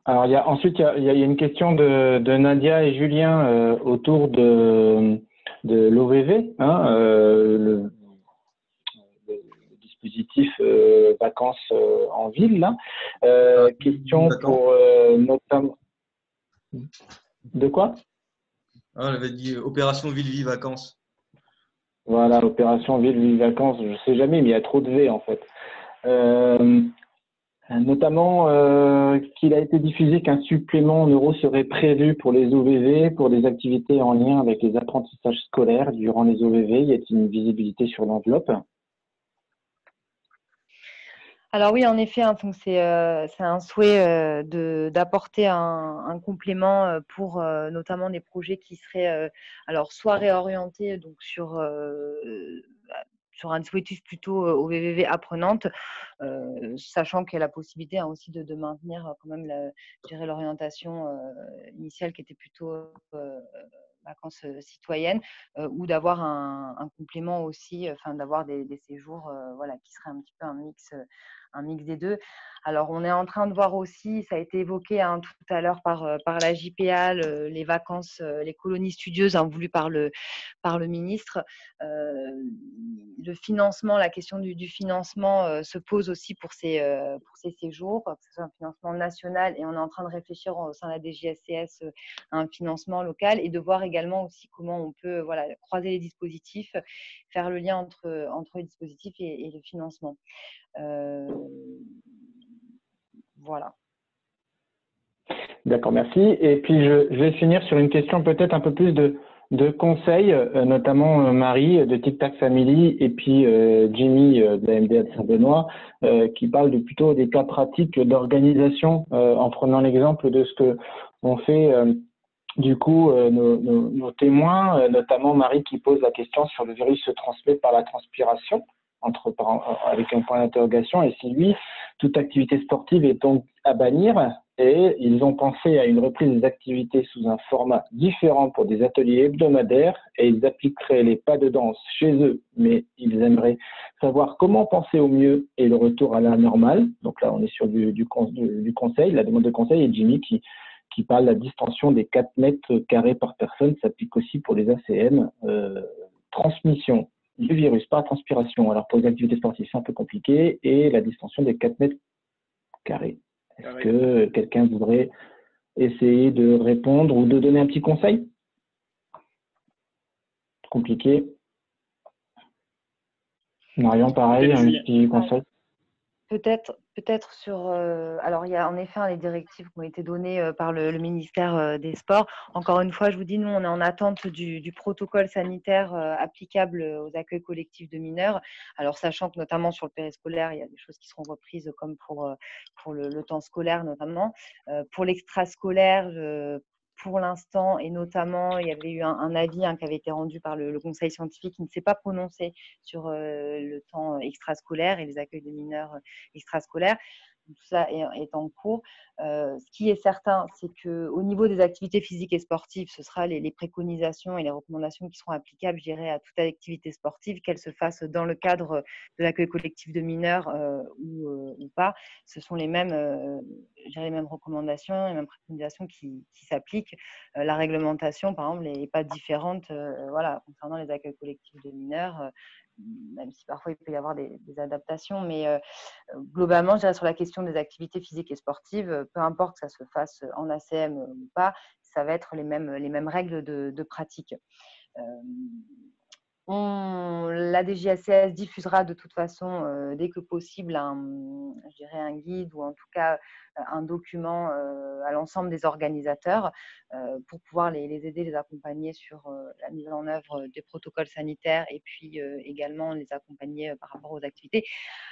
Alors ensuite, il y a une question de Nadia et Julien autour de l'OVV, hein, le dispositif vacances en ville. Là. Question pour notamment… De quoi? On avait dit opération Ville-Vie Vacances. Voilà, opération Ville-Vie Vacances, je ne sais jamais, mais il y a trop de V en fait. notamment qu'il a été diffusé qu'un supplément en euros serait prévu pour les OVV, pour des activités en lien avec les apprentissages scolaires durant les OVV. Y a-t-il une visibilité sur l'enveloppe? Alors oui, en effet, hein, donc c'est un souhait d'apporter un complément pour notamment des projets qui seraient alors soit réorientés donc sur un dispositif plutôt au VVV apprenante, sachant qu'il y a la possibilité hein, aussi de maintenir quand même l'orientation initiale qui était plutôt vacances citoyennes, ou d'avoir un complément aussi, enfin d'avoir des séjours voilà, qui seraient un petit peu un mix des deux. Alors, on est en train de voir aussi, ça a été évoqué hein, tout à l'heure par la JPA, les vacances, les colonies studieuses hein, voulues par le ministre. Le financement, la question du financement se pose aussi pour ces séjours, que ce soit un financement national, et on est en train de réfléchir au sein de la DGSCS à un financement local et de voir également aussi comment on peut voilà, croiser les dispositifs, faire le lien entre les dispositifs et le financement. Voilà. D'accord, merci. Et puis, je vais finir sur une question peut-être un peu plus de conseils, notamment Marie de Tic Tac Family et puis Jimmy de la MDA de Saint-Benoît, qui parlent plutôt des cas pratiques d'organisation en prenant l'exemple de ce que ont fait du coup nos témoins, notamment Marie qui pose la question sur le virus se transmet par la transpiration, avec un point d'interrogation, et si oui, toute activité sportive est donc à bannir, et ils ont pensé à une reprise des activités sous un format différent pour des ateliers hebdomadaires, et ils appliqueraient les pas de danse chez eux, mais ils aimeraient savoir comment penser au mieux et le retour à la normale. Donc là, on est sur du conseil, la demande de conseil, et Jimmy qui parle de la distension des 4 mètres carrés par personne s'applique aussi pour les ACM. Transmission du virus par transpiration. Alors, pour les activités sportives, c'est un peu compliqué. Et la distension des 4 mètres carrés. Est-ce que quelqu'un voudrait essayer de répondre ou de donner un petit conseil? Compliqué. Marion, pareil, un petit conseil. Peut-être sur… alors, il y a en effet les directives qui ont été données par le ministère des Sports. Encore une fois, je vous dis, nous, on est en attente du protocole sanitaire applicable aux accueils collectifs de mineurs. Alors, sachant que notamment sur le périscolaire, il y a des choses qui seront reprises comme pour le temps scolaire notamment. Pour l'extrascolaire, pour l'instant, et notamment, il y avait eu un avis qui avait été rendu par le conseil scientifique qui ne s'est pas prononcé sur le temps extrascolaire et les accueils de mineurs extrascolaires. Tout ça est en cours. Ce qui est certain, c'est qu'au niveau des activités physiques et sportives, ce sera les préconisations et les recommandations qui seront applicables, je dirais, à toute activité sportive, qu'elle se fasse dans le cadre de l'accueil collectif de mineurs ou pas. Ce sont les mêmes recommandations, les mêmes préconisations qui s'appliquent. La réglementation, par exemple, n'est pas différente voilà, concernant les accueils collectifs de mineurs. Même si parfois il peut y avoir des adaptations, mais globalement, je dirais sur la question des activités physiques et sportives, peu importe que ça se fasse en ACM ou pas, ça va être les mêmes règles de pratique. La DGSCS diffusera de toute façon, dès que possible, je dirais un guide ou en tout cas un document à l'ensemble des organisateurs pour pouvoir les aider, les accompagner sur la mise en œuvre des protocoles sanitaires et puis également les accompagner par rapport aux activités.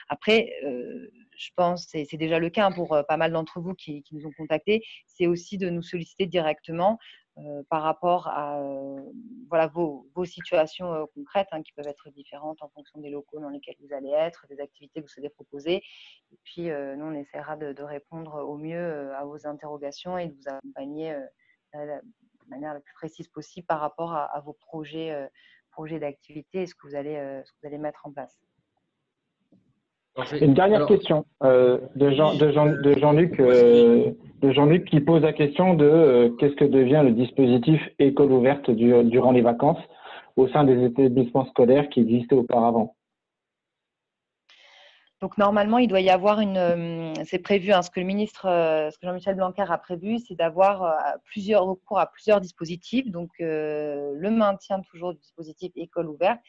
Après, je pense, et c'est déjà le cas pour pas mal d'entre vous qui nous ont contactés, c'est aussi de nous solliciter directement par rapport à voilà, vos situations concrètes qui peuvent être différentes en fonction des locaux dans lesquels vous allez être, des activités que vous souhaitez proposer. Et puis, nous, on essaiera de répondre au mieux à vos interrogations et de vous accompagner de la manière la plus précise possible par rapport à vos projets d'activité et ce que vous allez mettre en place. Une dernière question de Jean-Luc qui pose la question de qu'est-ce que devient le dispositif école ouverte durant les vacances au sein des établissements scolaires qui existaient auparavant. Donc normalement, il doit y avoir c'est prévu, ce que le ministre, ce que Jean-Michel Blanquer a prévu, c'est d'avoir recours à plusieurs dispositifs. Donc le maintien toujours du dispositif école ouverte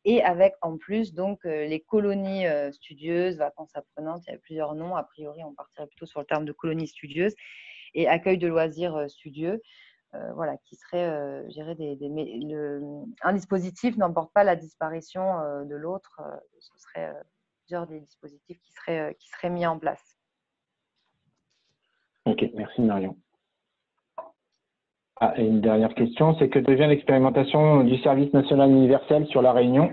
et avec en plus donc les colonies studieuses, vacances apprenantes, il y a plusieurs noms. A priori, on partirait plutôt sur le terme de colonies studieuses et accueil de loisirs studieux. Voilà, qui serait, je dirais, un dispositif n'emporte pas la disparition de l'autre. Ce serait plusieurs des dispositifs qui seraient mis en place. Ok, merci Marion. Ah, et une dernière question, c'est que devient l'expérimentation du service national universel sur La Réunion?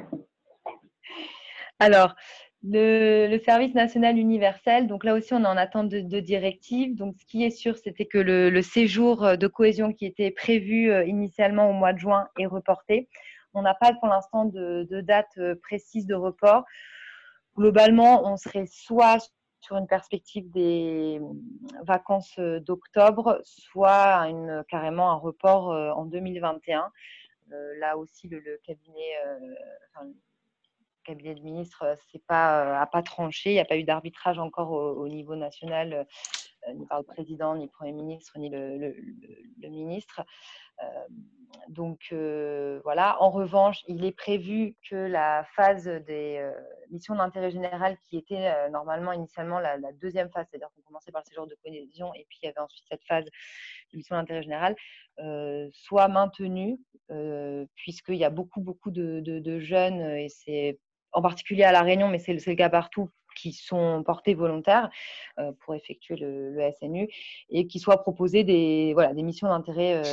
Alors, le service national universel, donc là aussi, on est en attente de directives. Donc, ce qui est sûr, c'était que le séjour de cohésion qui était prévu initialement au mois de juin est reporté. On n'a pas pour l'instant de date précise de report. Globalement, on serait soit sur une perspective des vacances d'octobre, soit carrément un report en 2021. Là aussi, le cabinet de ministre n'a pas tranché. Il n'y a pas eu d'arbitrage encore au niveau national, ni par le président, ni le Premier ministre, ni le ministre. Donc voilà. En revanche, il est prévu que la phase des missions d'intérêt général, qui était normalement initialement la deuxième phase, c'est-à-dire qu'on commençait par le séjour de cohésion et puis il y avait ensuite cette phase de mission d'intérêt général, soit maintenue, puisqu'il y a beaucoup de jeunes, et c'est en particulier à La Réunion, mais c'est le cas partout, qui sont portés volontaires pour effectuer le SNU et qui soient proposés des missions d'intérêt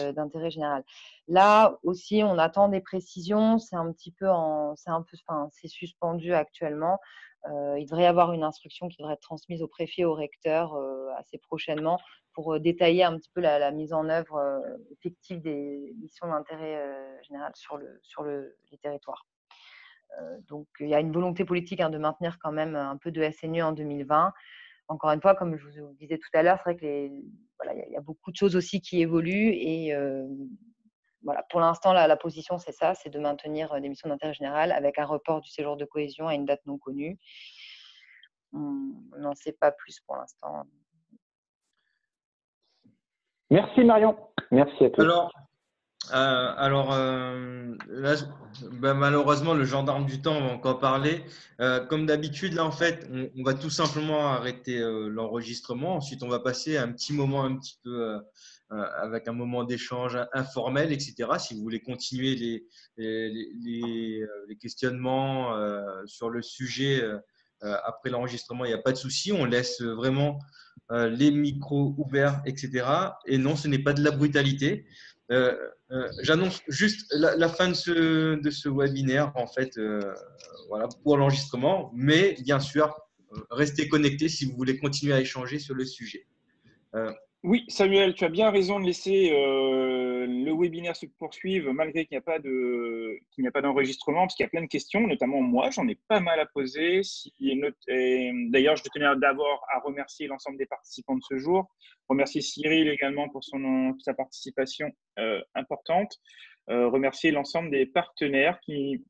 général. Là aussi, on attend des précisions. C'est suspendu actuellement. Il devrait y avoir une instruction qui devrait être transmise au préfet, au recteur assez prochainement pour détailler un petit peu la mise en œuvre effective des missions d'intérêt général sur les territoires. Donc, il y a une volonté politique de maintenir quand même un peu de SNU en 2020. Encore une fois, comme je vous disais tout à l'heure, c'est vrai qu'il y a beaucoup de choses aussi qui évoluent et voilà, pour l'instant, la position, c'est ça, c'est de maintenir des missions d'intérêt général avec un report du séjour de cohésion à une date non connue. On n'en sait pas plus pour l'instant. Merci Marion. Merci à tous. Là, malheureusement, le gendarme du temps va encore parler. Comme d'habitude, là, en fait, on va tout simplement arrêter l'enregistrement. Ensuite, on va passer à un petit moment un petit peu avec un moment d'échange informel, etc. Si vous voulez continuer les questionnements sur le sujet après l'enregistrement, il n'y a pas de souci. On laisse vraiment les micros ouverts, etc. Et non, ce n'est pas de la brutalité. J'annonce juste la fin de ce webinaire, en fait, voilà, pour l'enregistrement. Mais bien sûr, restez connectés si vous voulez continuer à échanger sur le sujet. Oui, Samuel, tu as bien raison de laisser le webinaire se poursuivre malgré qu'il n'y a pas d'enregistrement, parce qu'il y a plein de questions, notamment moi, j'en ai pas mal à poser. D'ailleurs, je tenais d'abord à remercier l'ensemble des participants de ce jour, remercier Cyril également pour sa participation importante, remercier l'ensemble des partenaires qui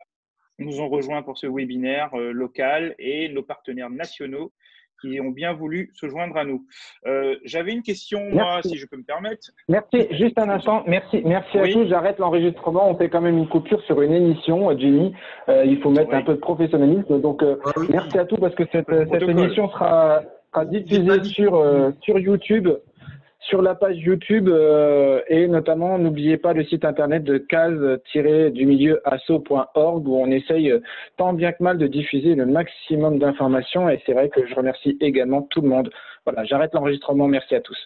nous ont rejoints pour ce webinaire local et nos partenaires nationaux qui ont bien voulu se joindre à nous. J'avais une question, moi, si je peux me permettre. Merci, juste un instant. Merci à tous. J'arrête l'enregistrement. On fait quand même une coupure sur une émission, Jimmy. Il faut mettre un peu de professionnalisme. Donc, merci à tous parce que cette émission sera diffusée sur YouTube, sur la page YouTube et notamment, n'oubliez pas le site internet de case-asso.org où on essaye tant bien que mal de diffuser le maximum d'informations et c'est vrai que je remercie également tout le monde. Voilà, j'arrête l'enregistrement. Merci à tous.